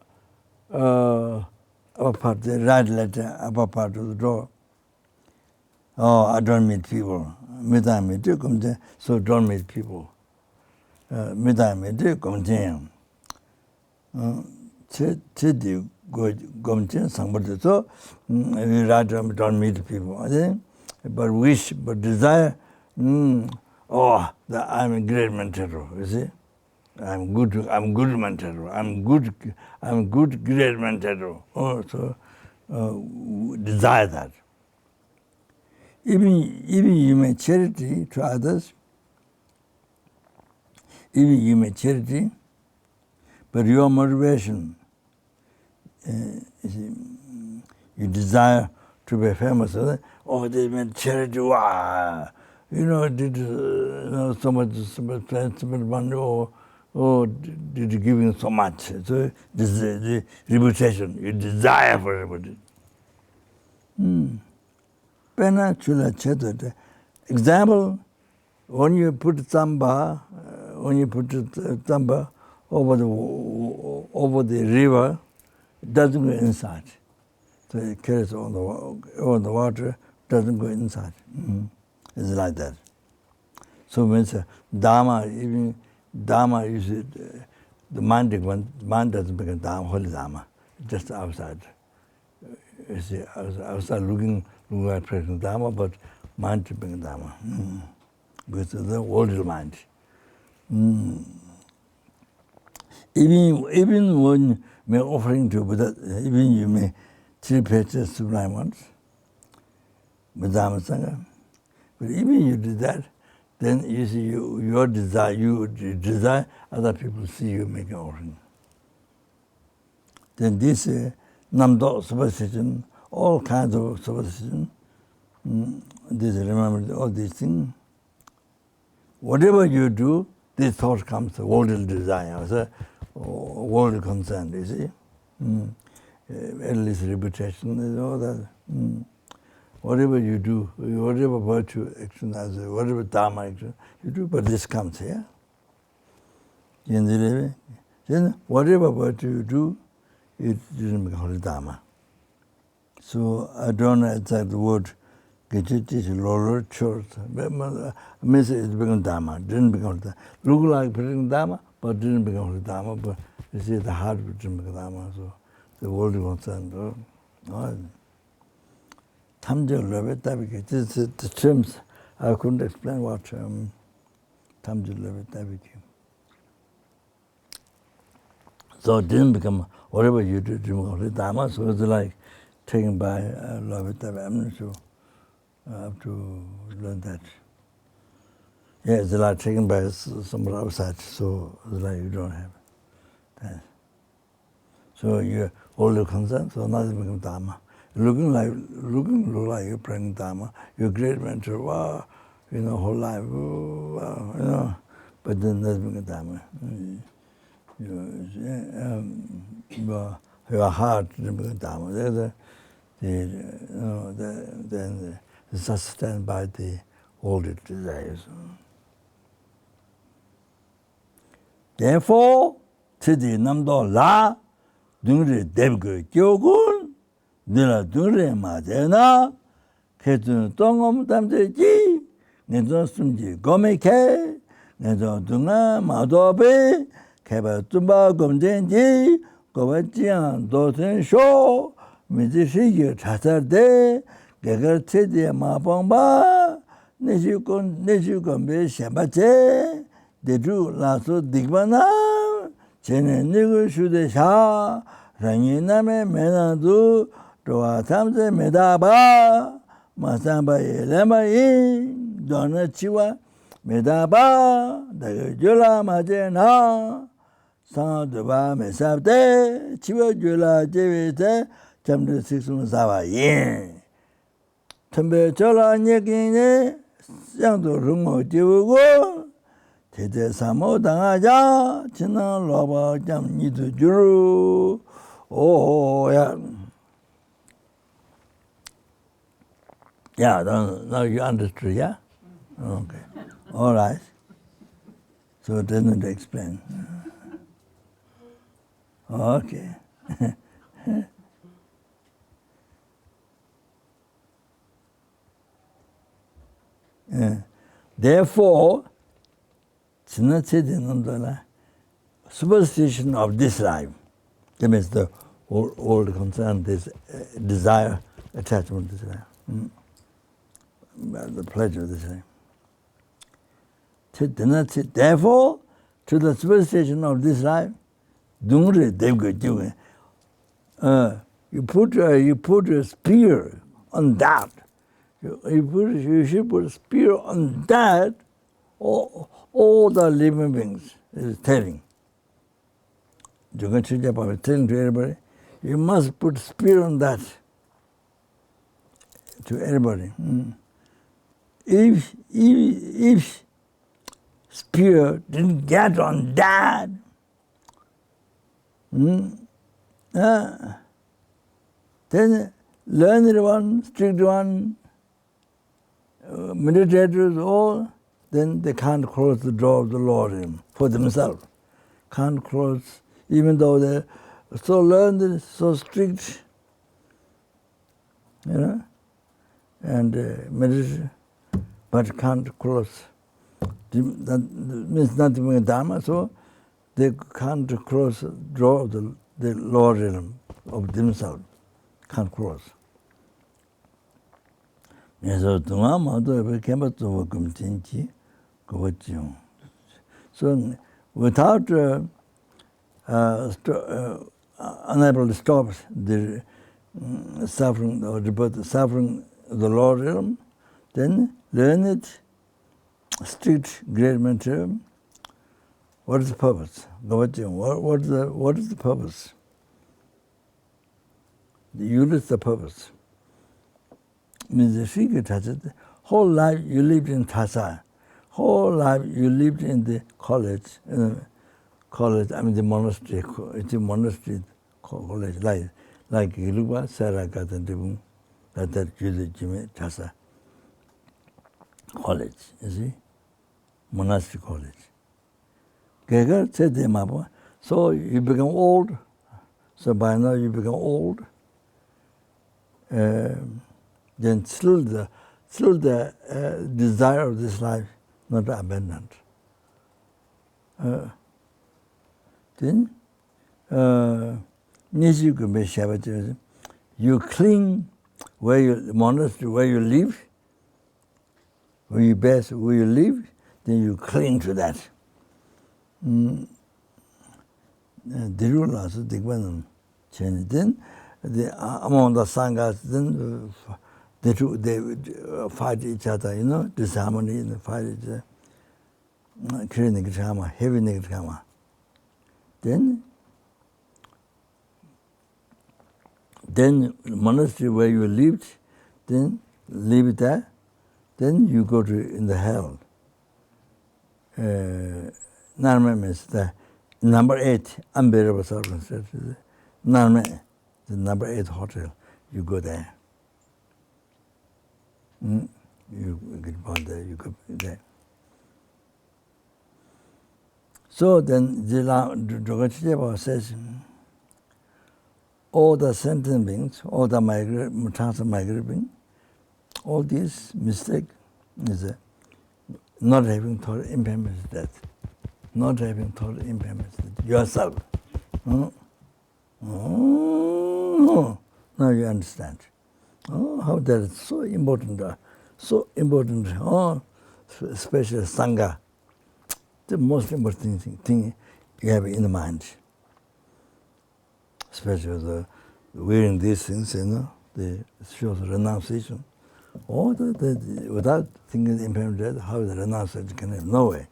upper part, the right letter, upper part of the door. Oh, I don't meet people. So don't meet people. Chedi Gomchen Sangbote. So we write don't meet people. But wish, but desire, that I'm a great mentor, you see. I'm good mentor. I'm good great mentor. So desire that. Even you may charity to others, but your motivation, you desire to be famous. They meant charity. Wow, did so much money, or did you giving so much? So this is the reputation you desire for everybody. Pena chula cheto. Example, when you put tsamba over the river, it doesn't go inside. So it carries on the water, doesn't go inside. It's like that. So when it's Dharma, even Dharma usually the mind doesn't become Dharma, holy Dharma, just outside. You see, outside looking at present Dharma, but mind to bring Dharma. Because the worldly mind. Even when we're offering to Buddha, even you may 3 pages sublime ones, with Dharma Sangha. But even you do that, then you see you desire other people see you making offering. Then this Namdo superstition, all kinds of superstition, this remember all these things. Whatever you do, this thought comes, worldly desire, so, worldly concern, you see. At least reputation and all that. Whatever you do, whatever virtue action, whatever Dharma action you do, but this comes here. Then whatever virtue you do, it didn't become Dharma. So I don't know exact word, Lord Church. Means it became Dharma, didn't become Dharma. Look like becoming Dharma, but didn't become Dharma. But you see the heart didn't become Dharma, so the world concerned. This is the terms I couldn't explain what so it didn't become whatever you do, Dharma, so it's like taken by I'm not sure. I have to learn that. Yeah, it's like taken by someone outside, so it's like you don't have that. So you're all concerned, so nothing becomes Dharma. Looking like you're praying Dharma, you're a great mentor, wow, whole life, wow, but then nothing becomes Dharma. Your heart doesn't become Dharma. Then sustained by the worldly desires. Therefore, today Namdo La, Dungri Devgo Kyogun, Dila Dungri Madena, Ketun Tongom Tamji, Nedon Sumji Gomeke, Nedon Dunga Madobe, Keba Tumba Gomjenji, Govajian Doten Show, Midishigi Tatarde, Gagar Tedi Mapomba, Nejukon Be Shabache, Deju Lasso Digbana, Chene Nigu Shudesha, Ranginame Menadu, Toa Tamse Medaba, Masamba Lema in, Donna Chiwa, Medaba, Dagajula Majena, San Duba Mesabde, Chiwa Jula Jevite, Chamdu Sixun Sava Yin. Tumbe Chola Nyekine, Santo Rungo Jivugo, Tete Samo Dangaja, China Loba Jam Nidu Juru. Oh, yeah. Yeah, now you understood, yeah? Okay. All right. So it doesn't explain. Okay. Therefore, superstition of this life, that means the old concern, this desire, attachment to this life, the pleasure of this life. Therefore, to the superstition of this life, you put a spear on that. You should put a spear on that, all the living beings is telling. You can see that telling to everybody, you must put spear on that to everybody. If spear didn't get on that, then learned one, strict one, meditators, all, then they can't close the door of the Lord for themselves. Can't close, even though they're so learned, so strict, and meditate, but can't close. That means nothing in Dharma, so they can't close the door of the Lord of themselves. Can't close. So without unable to stop the suffering or report the suffering of the Lord realm, then learn it, strict great material. What is the purpose? What is the purpose? You list the purpose. Means the secret has it. Whole life you lived in Thasa. Whole life you lived in the college. The monastery. It's a monastery college. Like Iluba, Sarah Katantibum, that Jimmy Thasa. College, you see? Monastery college. Gegar said them up. So you become old. So by now you become old. Then still the desire of this life not abandoned. Then you cling where you monastery where you live, where you live, then you cling to that. Then among the sanghas, then they fight each other, disharmony, and fight each other. Heavy nigama. Then monastery where you lived, then live there, then you go to in the hell. Dharma means the number 8 unbearable circumstances. Dharma, the number 8 hotel, you go there. You get born there, you go there. So then Drogachideva says, all the sentient beings, all the migrant beings, all these mistakes is not having thought impermanence death. Not having thought impermanence death. Yourself. Now you understand. How that is so important. Especially Sangha. The most important thing you have in the mind. Especially the wearing these things, the shows renunciation. Or without thinking impermanent death, how the renunciation can have no way.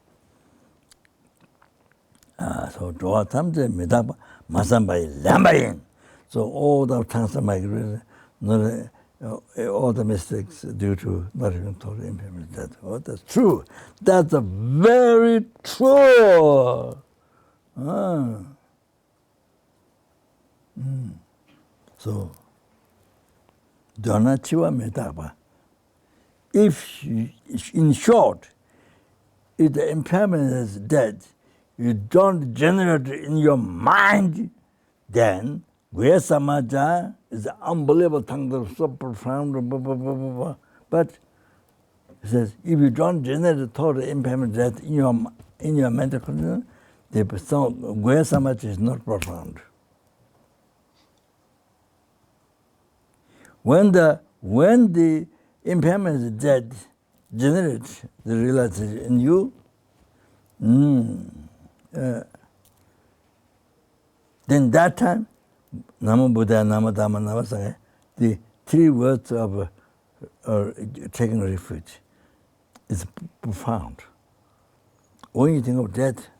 So draw tamze medaba masambai lambayin. So all the tongues of migration, all the mistakes due to not having thought impermanent death. Oh, that's true. That's a very true. So, donachiwa medaba. If in short, if the impermanence is dead, you don't generate it in your mind, then Guya Samaja is an unbelievable thing, so profound. But it says, if you don't generate the thought of impermanent death in your mental condition, the Guya Samaja is not profound. When the impermanence is dead, generates the realization in you, then that time, Nama Buddha, Nama Dhamma, Nama Sangha, the 3 words of taking refuge is profound. When you think of death,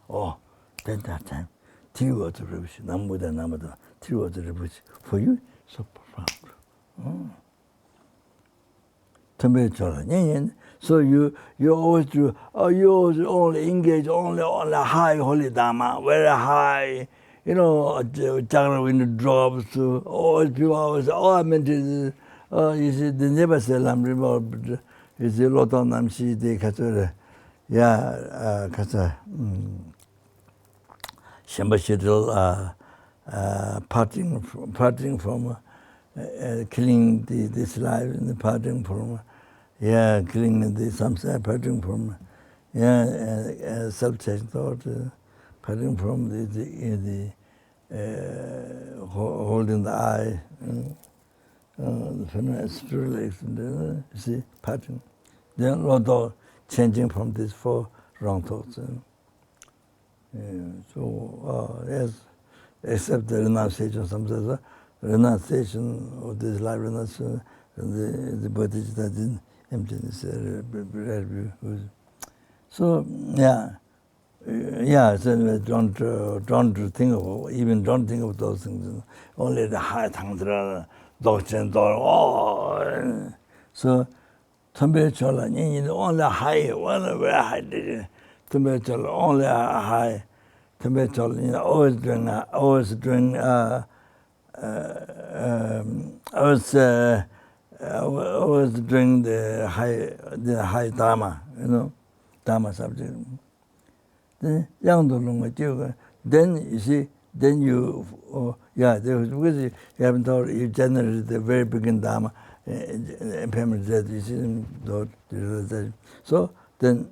then that time, 3 words of refuge, Nama Buddha, Nama Dhamma, 3 words of refuge, for you, so profound. So you always do, you always only engage only on the high holy Dharma, very high, Jagra wind drops. Always people always say, I meant it. You see, they never say Lam River, but you see, Loton Namshi, they Katsura, Shambashidal, parting from killing this life and parting from killing the samsara, parting from self-chasing thought, parting from the holding the eye, the spiritual action, you see, parting. Then although changing from these 4 wrong thoughts. So yes, except the renunciation, sometimes renunciation of this life, renunciation, and the bodhisattva in emptiness, so so don't think of, even don't think of those things. Only the high tangdra, doctrine, so temperature only high, one very high temperature, only high temperature. Always doing. I was doing the high Dharma, Dharma subject. Then you see, then you, because you haven't told, you generated the very beginning Dharma, Impermanence, that you see them, the so then,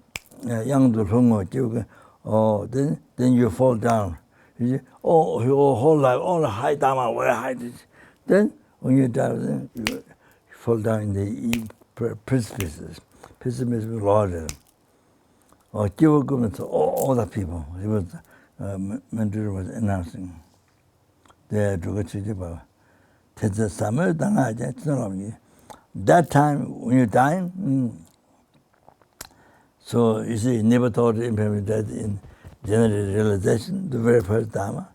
then you fall down. You see, your whole life, all the high Dharma, very high. Then, when you die, then you fall down in the precipices. Precipices is larger. Or give government to all the people. It was, Mandura was announcing. That time, when you die, so you see, never thought impermanence that in general realization, the very first Dharma.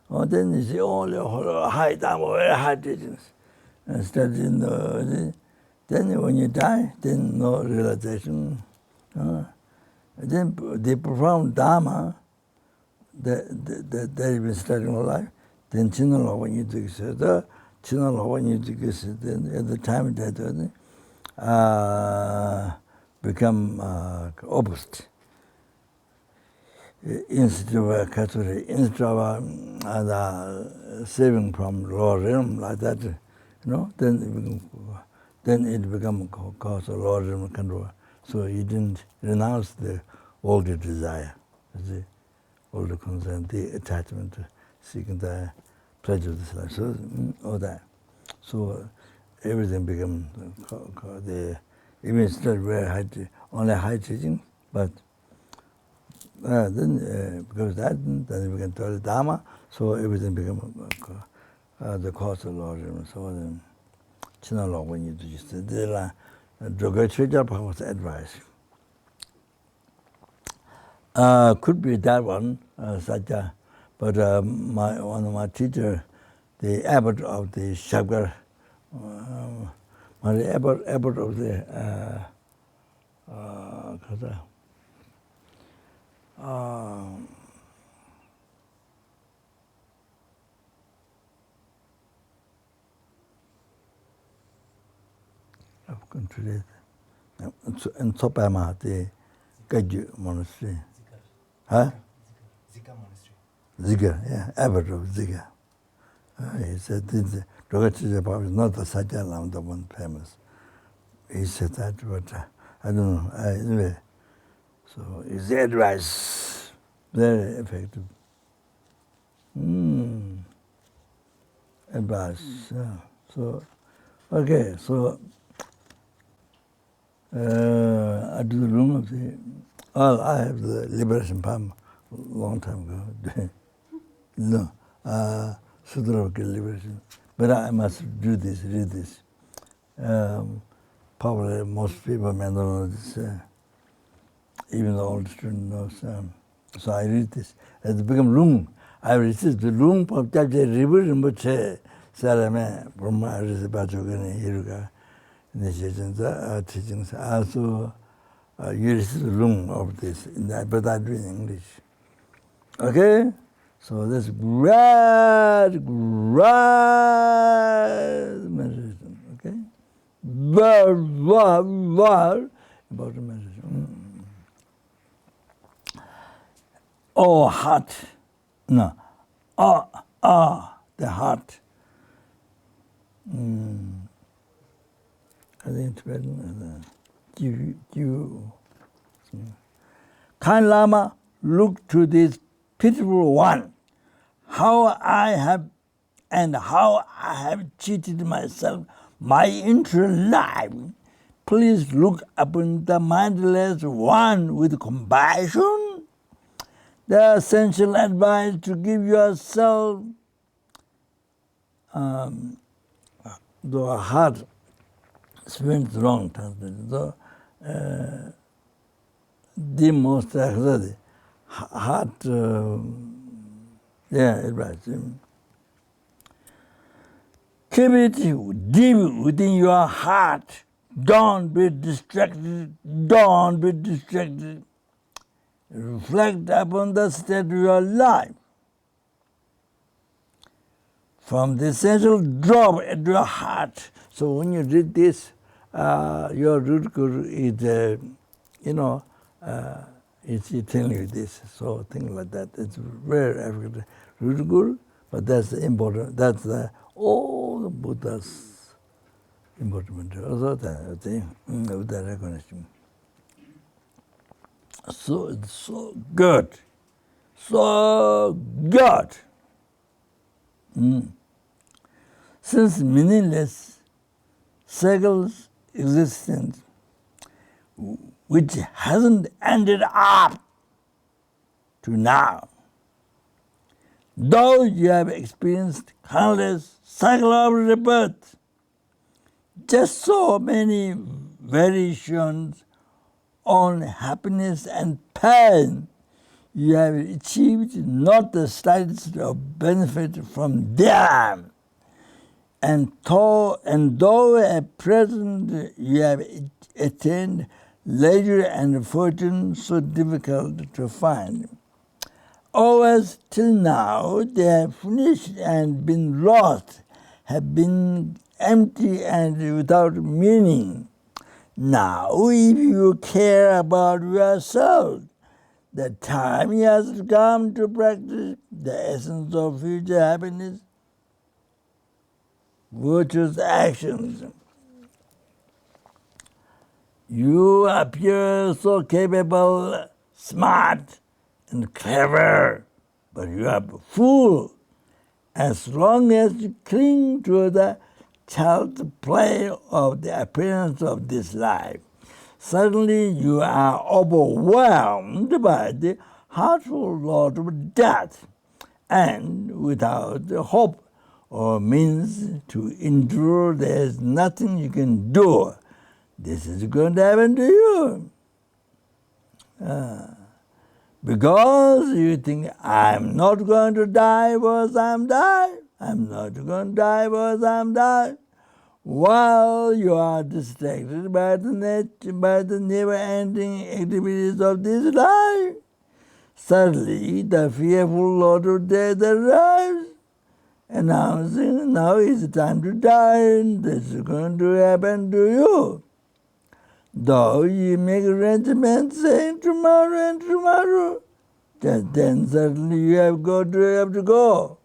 Oh, then you see all the high Dharma, very high teachings. And studying then when you die, then no realization. Then the profound Dharma that you've been studying all life, then Chinala when you do so, then at the time that become opposite. Instead of saving from lower realm like that, then it become cause of lower realm control. So he didn't renounce the older desire, the older concern, the attachment to seeking the pleasure of this life. So all that. So everything become even still very high, only high teaching, but then because that, then we can tell the Dharma, so everything become the cause of Lord. So then, Chinala when you do the Droga advice. Could be that one, but one of my teachers, the abbot of the Shabgar, the abbot of the I've gone to that. In Zopa, the Kopan Monastery. Huh? Zika Monastery. Zika, yeah, abbot of Zika. He said, the Droga is not the Satya Lama, the one famous. He said that, but I don't know. Anyway, so his advice, very effective. Advice, yeah. So, okay, so I do the room of the, I have the liberation palm long time ago. No, Sutra of liberation. But I must do this, read this. Probably most people may not know this, even the old student knows. So I read this. It become room. I received the room of that river Rinpoche, Sarame, from my Bachogani, Hiruka, teachings. Also, you receive the room of this, but I do in English. Okay? So that's great meditation. Okay? About the meditation. Oh, heart. No. The heart. I think Tibetan. Kind Lama, look to this pitiful one. How I have cheated myself, my entire life. Please look upon the mindless one with compassion. The essential advice to give yourself the heart spins wrong translation. So, the most heart, yeah, right. Keep it deep within your heart. Don't be distracted. Don't be distracted. Reflect upon the state of your life. From the essential drop at your heart. So when you read this, your root guru is, it's telling you this. So things like that. It's very African. Root guru, but that's important. That's all the Buddha's important. Also that thing, with the recognition. So it's so good. So good. Since meaningless cycles existence, which hasn't ended up to now, though you have experienced countless cycles of rebirth, just so many variations on happiness and pain, you have achieved not the slightest of benefit from them. And though at present you have attained leisure and fortune so difficult to find, always till now they have finished and been lost, have been empty and without meaning. Now, if you care about yourself, the time has come to practice the essence of future happiness, virtuous actions. You appear so capable, smart, and clever, but you are a fool as long as you cling to the child's play of the appearance of this life. Suddenly you are overwhelmed by the heartful Lord of death, and without hope or means to endure, there is nothing you can do. This is going to happen to you. Because you think, I'm not going to die because I'm dying. I'm not going to die because I'm dying. While you are distracted by the never-ending activities of this life, suddenly the fearful Lord of Death arrives, announcing, now is the time to die, and this is going to happen to you. Though you make arrangements saying tomorrow and tomorrow, just then suddenly you have to go.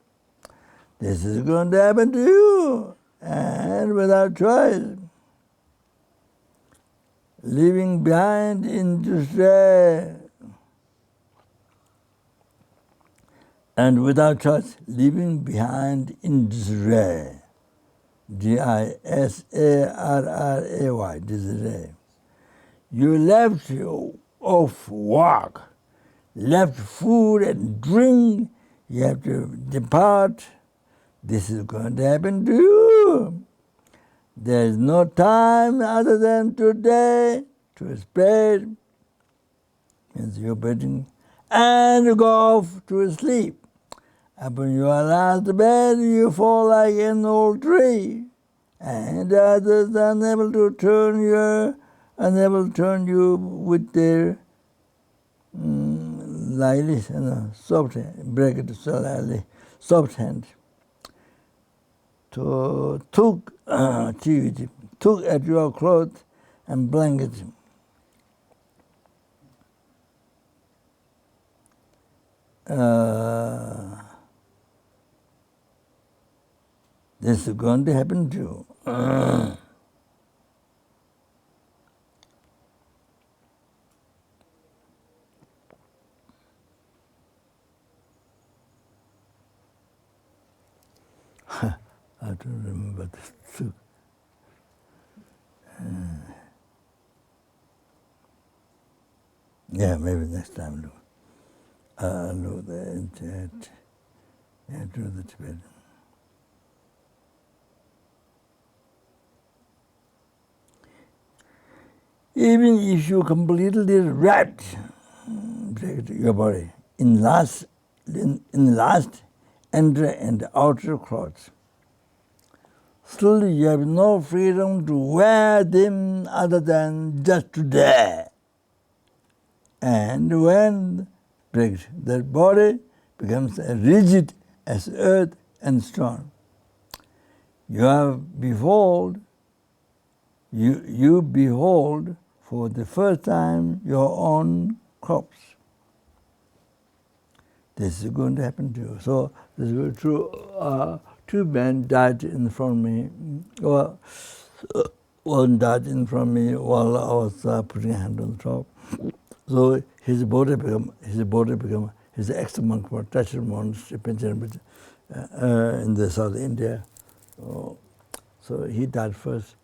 This is going to happen to you, and without choice. Leaving behind in distress, and without choice, leaving behind in disarray. disarray, disarray. You left off work, left food and drink, you have to depart. This is going to happen to you. There is no time other than today to spare, means you're bedding, and go off to sleep. Upon your last bed, you fall like an old tree, and others are unable to turn you with their lightly, soft bracket, soft hand. To took at your clothes and blanket. This is going to happen to you. I don't remember this. Yeah, maybe next time, look. Look, the Tibetan. Even if you completely wrap your body in last inner and outer clothes, still you have no freedom to wear them other than just to die. And when the body becomes as rigid as earth and stone, you behold for the first time your own corpse. This is going to happen to you. So this is very true. Two men died in front of me. Well, one died in front of me while I was putting a hand on the top. So his body become his ex-monk for Kopan Monastery in the South India. So he died first.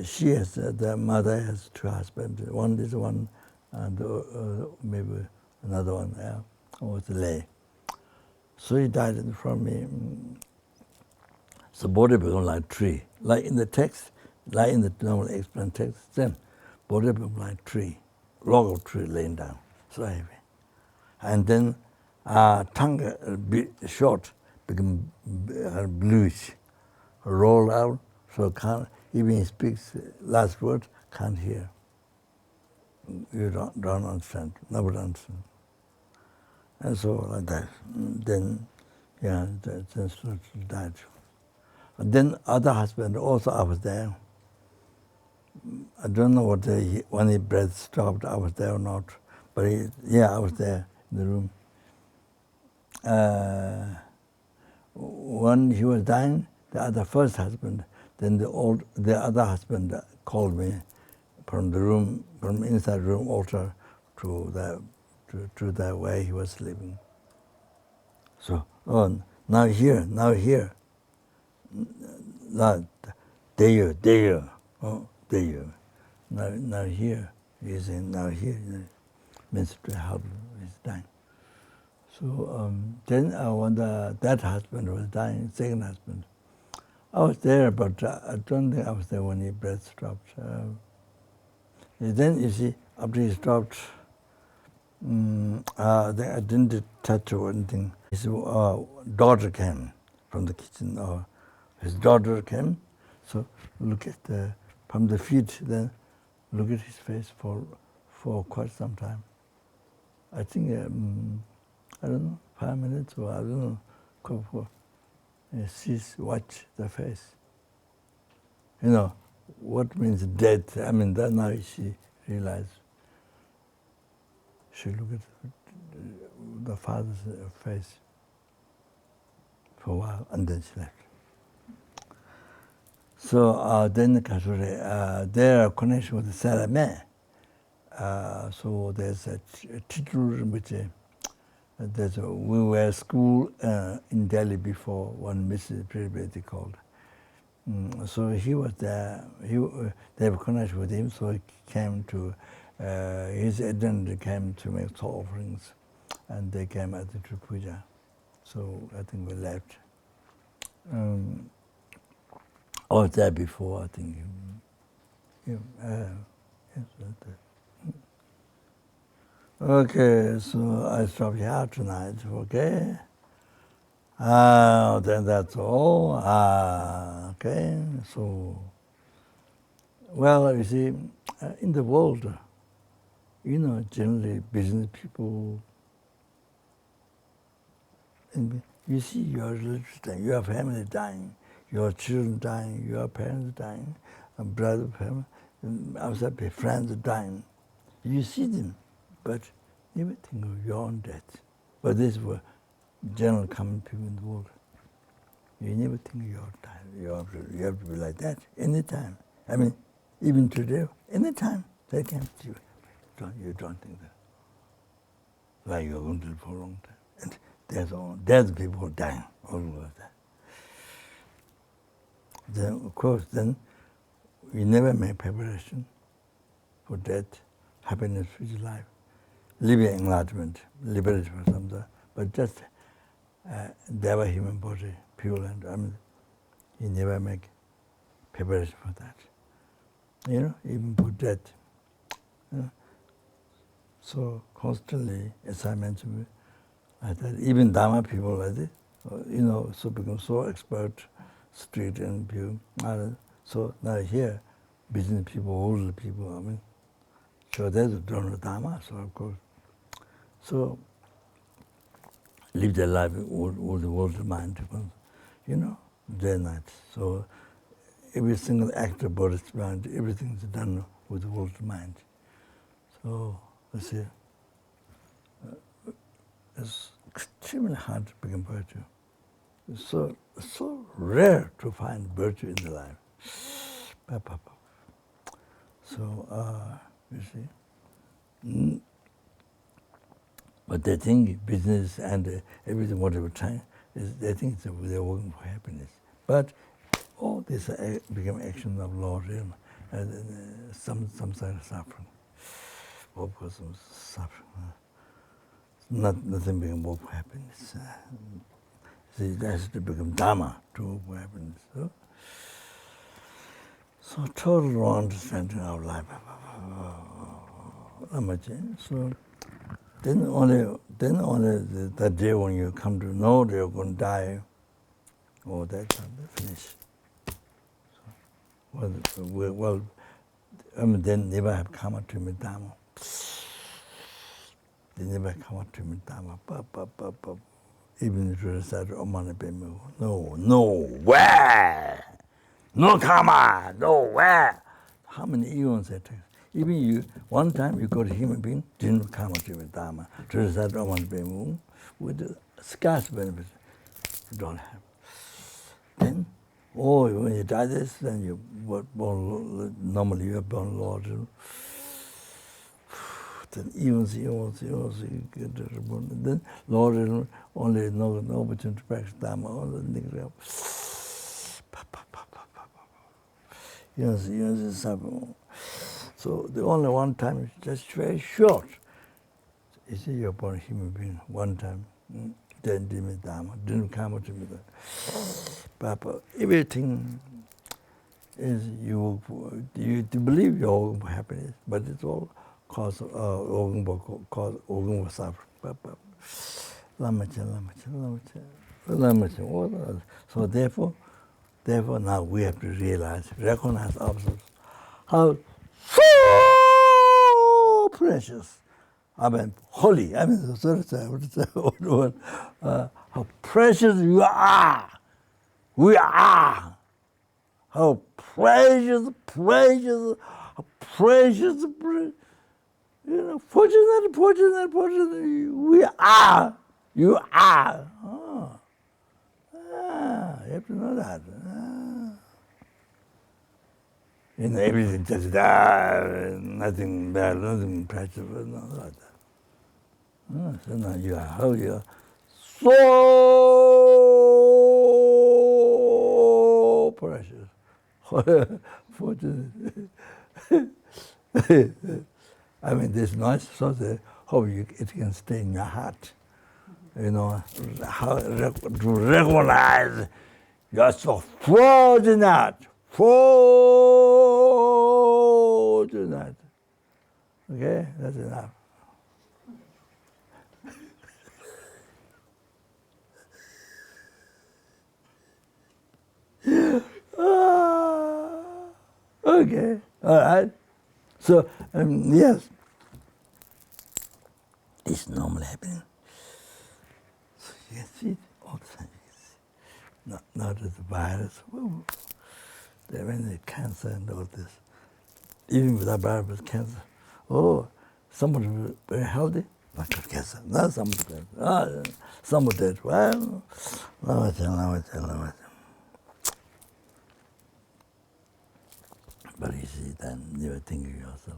She has the mother has two husbands. One is one, and maybe another one was lay. So he died in front of me. So body become like tree, like in the text, like in the normal explained text. Then body become like tree, log of tree laying down, so heavy. And then tongue short, become bluish, roll out, so can't, even he speaks last word, can't hear. You don't understand, nobody understand. And so like that. Then, then slowly died. And then other husband also I was there. I don't know when his breath stopped, I was there or not. But I was there in the room. When he was dying, the first husband, then the other husband called me from the room, from inside room altar to the way he was sleeping. So, now here, now there you, now here, he's in, now here, means to help, he's dying. So then when that husband was dying, second husband, I was there, but I don't think I was there when his breath stopped. Then, you see, after he stopped, I didn't touch or anything. His daughter came from the kitchen, or his daughter came, so look at from the feet, then look at his face for quite some time. I think, I don't know, 5 minutes, or I don't know, she's watch the face. You know, what means death? I mean, that now she realized. She looked at the father's face for a while, and then she left. So then their connection with the Salame. So there's a title which we were at school in Delhi before, one Mrs. Prabhupada called. So he was there. They have connection with him, so he came to. His attendant came to make soul offerings, and they came at the puja. So I think we left. I was there before, I think. Yes, okay, so I stop here tonight, okay? Then that's all. Okay, so, well, you see, in the world, generally business people, and you see your relatives dying, your family dying, your children dying, your parents dying, brother, family, outside friends dying. You see them, but never think of your own death. But this was general common people in the world. You never think of your time. You have to be like that anytime. I mean, even today, anytime they come to you, you don't think that. Like you're going to live for a long time. And there's people dying all over that. Then, of course, then we never make preparation for death, happiness, future life, living enlightenment, liberation for something, but just never human body, pure and you never make preparation for that. Even for death. So constantly, as I mentioned, like that, even Dharma people like this, so become so expert, strict and pure. So now here, business people, older people, so they don't know Dharma, so of course. So live their life all the world mind, day and night. So every single act of body's mind, everything is done with the world mind. So let's see, it's extremely hard to become virtue. It's so rare to find virtue in the life. So you see, but they think business and everything, whatever time, they think they're working for happiness. But all this become action of Lord, some sort of suffering. All persons suffering. Nothing become work for happiness. See, it has to become Dharma to work for happiness. So total wrong understanding of life. So then only the day when you come to know that you're going to die, that time, finish. So, then never have come to me Dharma. They never come up to me Dharma. Even if you recite Omana Bemu. No, where? No karma, no where? How many eons that takes? Even you, one time you got a human being, didn't come to me Dharma. To recite Omana Bemu with the scarce benefit you don't have. Then, when you die this, then you were born, normally you are born Lord. Then eons, you get born. Then Lord only no opportunity to practice Dharma, all the things. Eons, so the only one time is just very short. You see, you're born a human being one time. Then didn't Dharma, didn't come to me. But everything is you believe you're working for happiness, but it's all cause for suffering. Lama. So therefore now we have to realize, recognize ourselves how so precious. Holy. How precious you are. We are. How precious. Fortunate. Fortunate. We are. You are. You have to know that. Everything just nothing bad, nothing precious, not like that. So now you are how you are so precious. Fortunate. This noise, so that hope it can stay in your heart. How to recognize you're so fortunate. Fortunate. Okay, that's enough. Okay, all right. So, yes, it's normally happening. So you can see it all the time. Not as a virus. When the cancer and all this, even without virus, cancer. Somebody very healthy, not got cancer. No, somebody dead. Somebody dead. Well, Lama. But you see, then you think of yourself.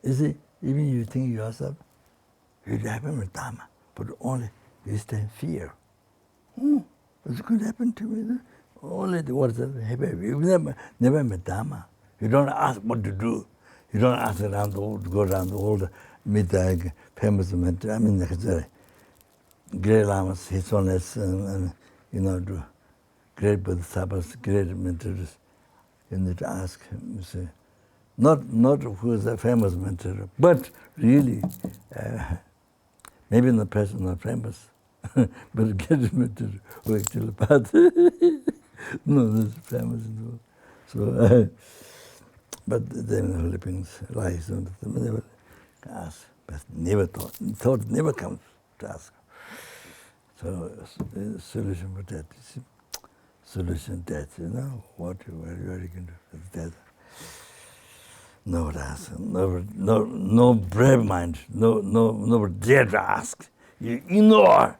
You see, even you think of yourself, it happen with Dharma, but only you stay in fear. It's going to happen to me. Only the words that happen. You never met Dharma. You don't ask what to do. You don't ask around the world, go around the world, meet the famous men. The great lamas, his holiness, and do great bodhisattvas, great mentors. You need to ask him, you see, Not who is a famous mentor, but really, maybe in the person not famous, but get a mentor who actually path. No, that's famous in the world. So, but then the Holy Beings lies on them. They will ask, but never thought never comes to ask. So, solution for that is solution death, what are you going to do with death? No answer, no brave mind, no dare to ask. You ignore.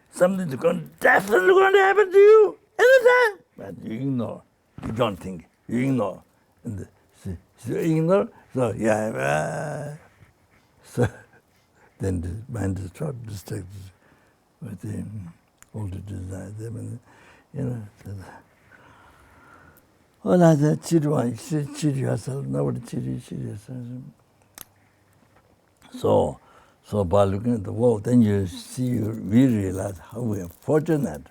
Something's definitely going to happen to you anytime. But you ignore. You don't think. You ignore. And so you ignore. So so then the mind is totally distracted with all the desires. Oh, that's a cheat yourself. Nobody cheat yourself. So by looking at the world, then we realize how we are fortunate.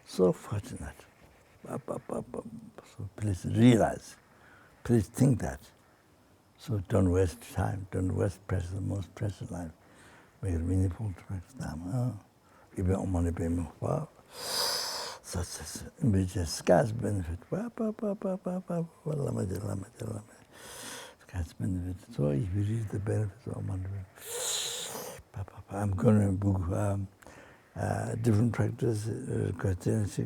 So fortunate. So please realize, please think that. So don't waste time, don't waste most precious life. Make it meaningful to practice Dharma. Even on money payment, such which is scarce benefit. Lama. Scarce benefit. So if you read the benefits of money, I'm going to book different practice, Christianity,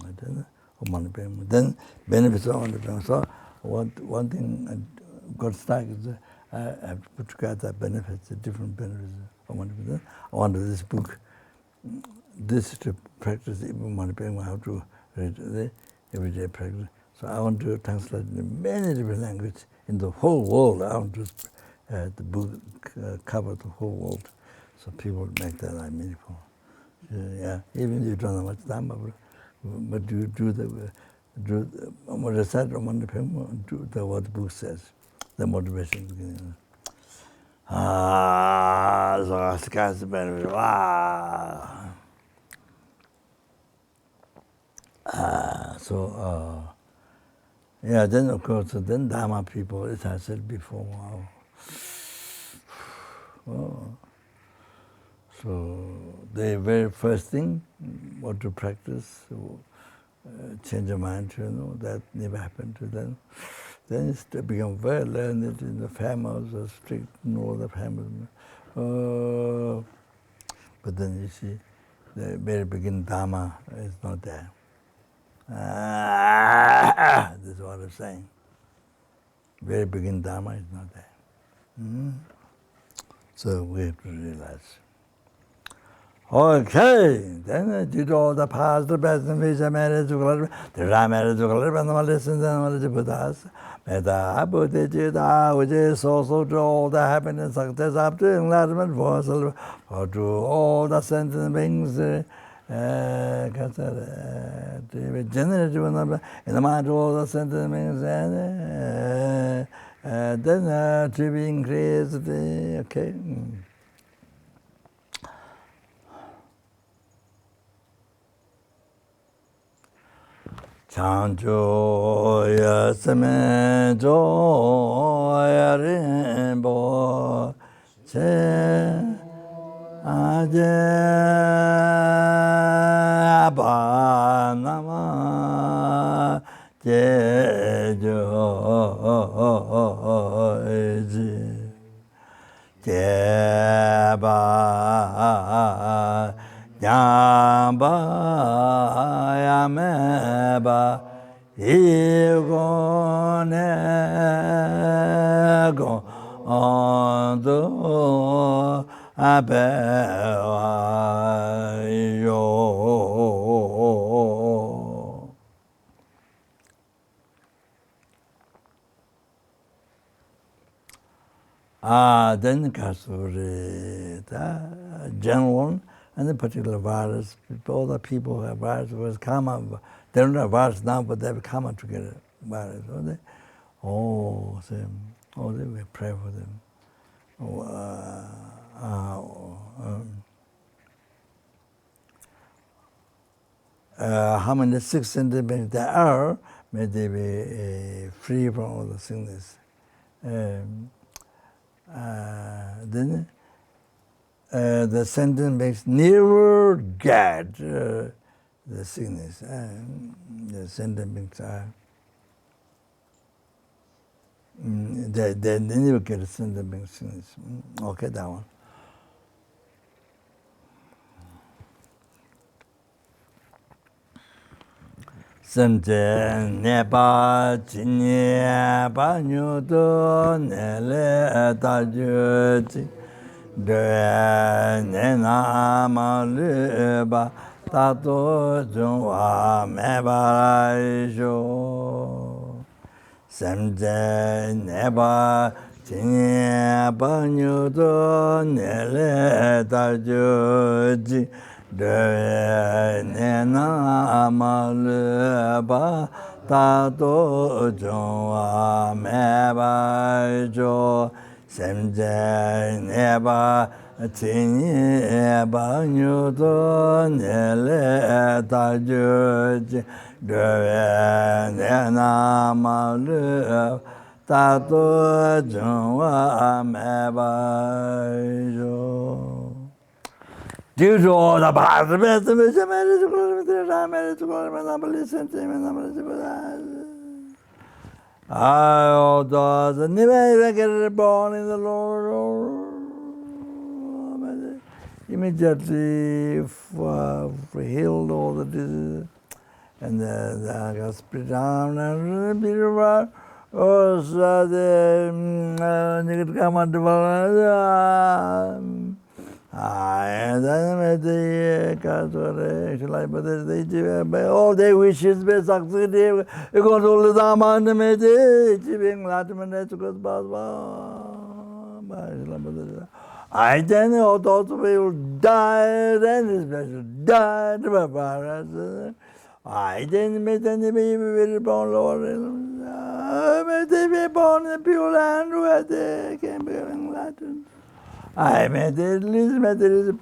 I don't know, or money payment. Then benefits of money payment. So one thing I got stuck is I have to put together benefits, the different benefits of money payment. I wanted this book, this to practice even money payment, how to read the everyday practice. So I want to translate in many different languages in the whole world. I want to the book cover the whole world, so people make their life meaningful. Even if you don't know much Dharma, but you do what I said, do what the book says, the motivation beginning. So scarce the benefit. Then of course, then Dharma people, as I said before, so the very first thing, what to practice, change your mind to that never happened to them. Then it's to become very learned in the families, or strict in all the families. But then you see, the very beginning Dharma is not there. This is what I'm saying. Very beginning Dharma is not there. So we have to realize. Okay, then I did all the past, the best, and which I married to the Ram married to the and the lessons and all the Buddhas. Meta, Buddha, which is also to all the happiness, success, up to enlightenment, for to all the sentient beings, generative in the mind of all the sentient beings, and then to be increased, okay. Chanchoya seme joya Rinpoche aje abanama jejoji jeba Jamba yameba igonego ondo abewayo. Then Kasuri, the general one, and the particular virus. All the people who have virus was common. They don't have virus now, but they have common together virus. They will pray for them. How many 6 centimeters there are? may they be free from all the sickness. Then the sentence makes never get the sickness. The sentence makes they never get the sentence makes sickness. Okay, that one. Semje Nepal Chinya Panyuto Nele Tajuti De Nena Maluba Tato Jungwa Mebarajo Semje Nepal Chinya Panyuto Nele Tajuti De nena malba tato jwa meba jo semje neba tini ba nyuto nele tajuj de nena malba tato jwa meba jo Dijo da base best me marriage I does never get born in the Lord immediately healed all the diseases and the got spit down and be revived. Oh, so the nigga come on the and then the all their wishes be succeeded. You go to the Dharma and the Medicine, Latin and I then those will die, then especially died. I didn't meet any baby very born Lord. May they be born in pure land where they can be in Latin. I made it, there is a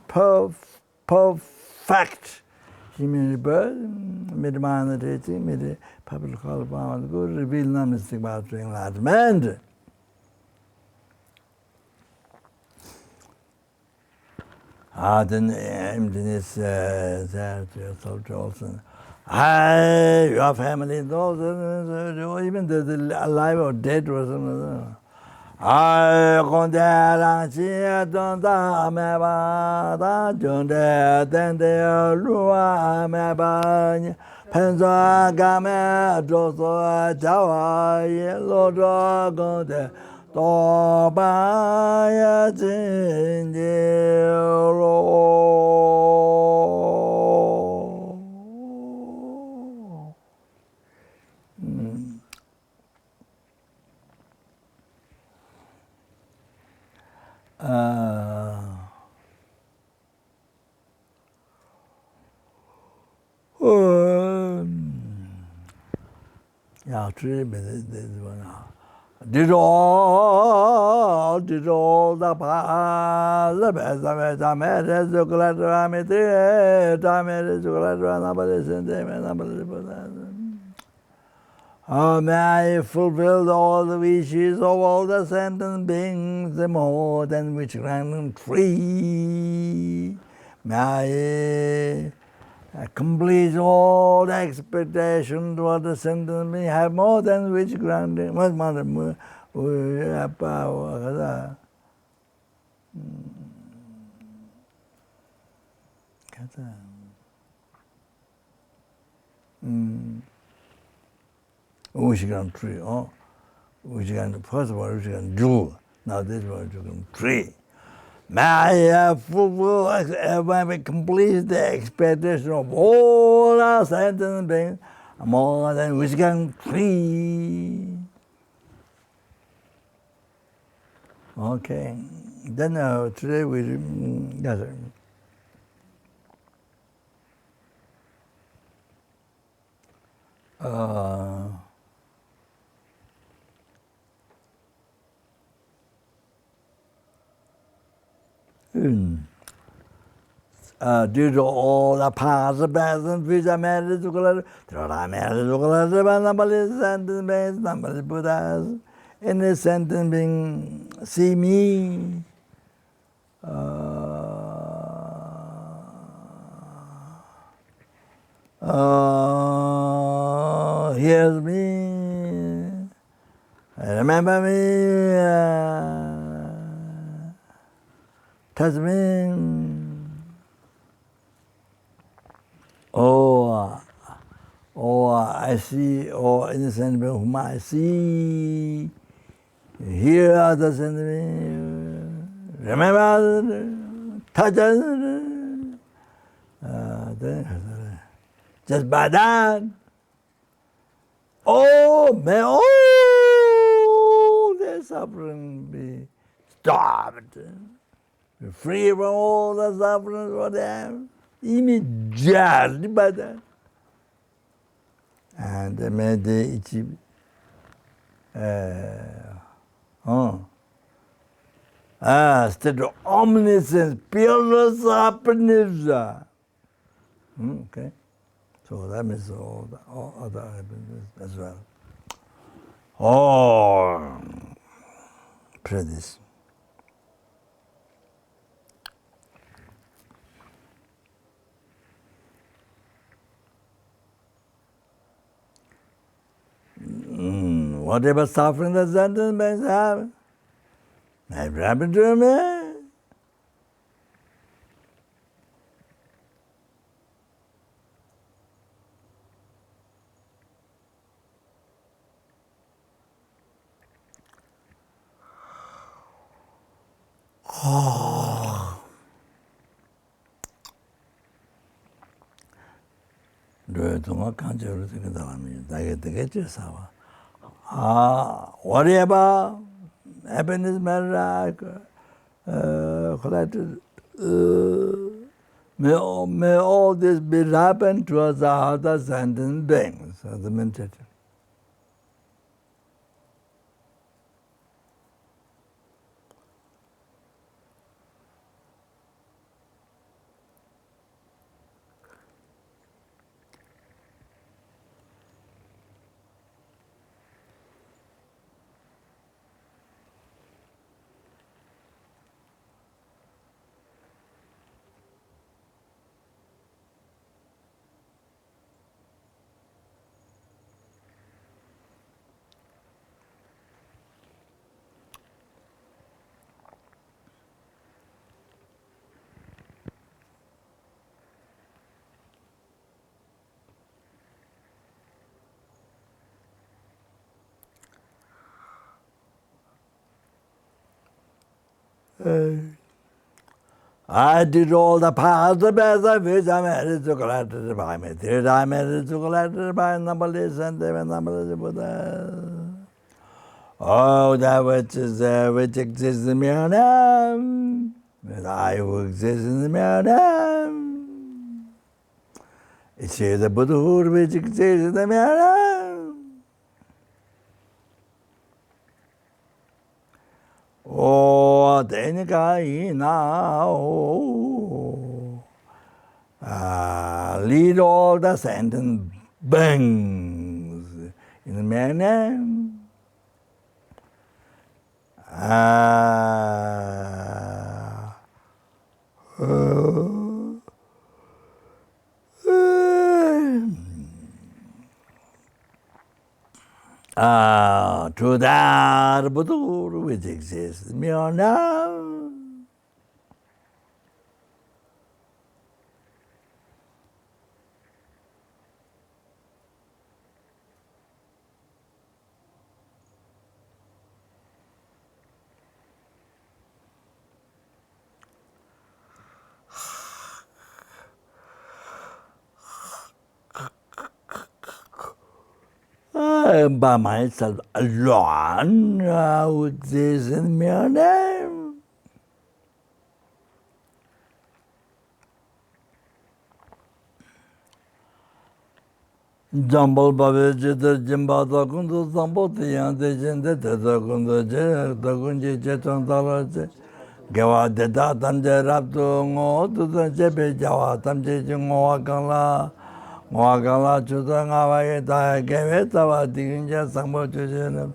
perfect human birth, made man teaching, made a public call upon good, reveal no mistake about enlightenment. Then emptiness, that yourself also. Your family, those, even the alive or dead was another. I condemn don't me ba junde tende lua me ba pensa game doso jawa ye lo do gonde to ba ya jin ro yeah, true, but this one. Did all the past, the best of it, I made it, the collateral, I made it, the collateral, nobody sent them, and nobody put that. Oh, may I fulfill all the wishes of all the sentient beings, the more than which grand tree. May I complete all the expectations what the sentient beings have more than which grand much more power. Which can tree, which can first of all which can do. Now this one you can tree. May I fulfill, may complete the expectation of all our sentient beings more than which can tree. Okay, then today we gather. due to all the past, present, future marriage, there are marriage, numberless sentence, numberless Buddhas, any sentence being, see me, hears me, remember me, touch me. I see, innocent being whom I see, hear others and remember others, touch others. Just by that, may all their suffering be stopped, be free from all the suffering what they have, immediately by that. And may they achieve state of omniscience, purest happiness. Okay. So that means all other happiness as well. Pray this. Whatever suffering the sentence may have, never happened to me. Whatever happiness matter collected, may all this be happen to us other sentient beings, as the mentioned. I did all the past, the best of which I married to collected by me. Third I married to collected by numberless and numberless Buddha. That which is there, which exists in me now, that I who exist in me now. It is the Buddhahood which exists in me now. Then now lead all the sentient beings in the manner to that Buddha which exists mere now. By myself alone, who exists in mere name. Jambal Babaji, the Jimbata Kundu, Zamboti, and the Jende, the Kundu, the Kunji, Jetondalaje, Gawa deda tamje rapto ngo tutan chepe jawa tamje ngowa kangla chuta ngawa ye ta kewe tawa dikinja sangpo chuse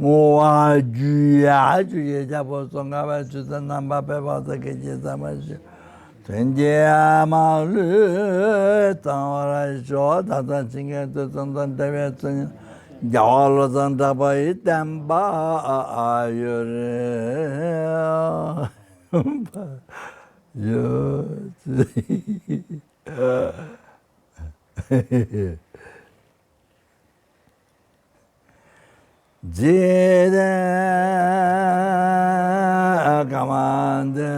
ngowa juye jabo so ngawa chuta namba pepa ta keche samashu tenje amalu tangwara sho tata chinge tu santan tewe tsunya jawalo santapa itemba ayure Jide kamande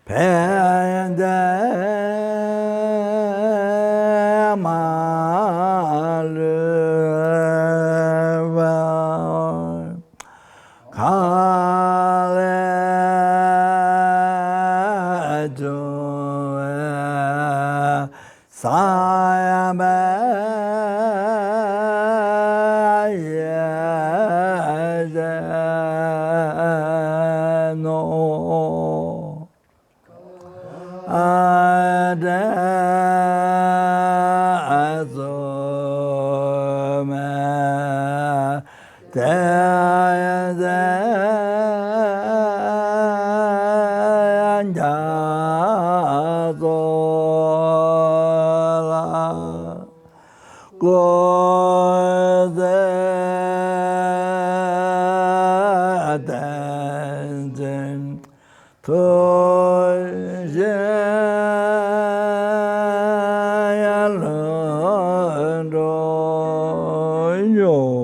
pende maluva kale joe sayame no adazome teyanjazola attention to yalondo yo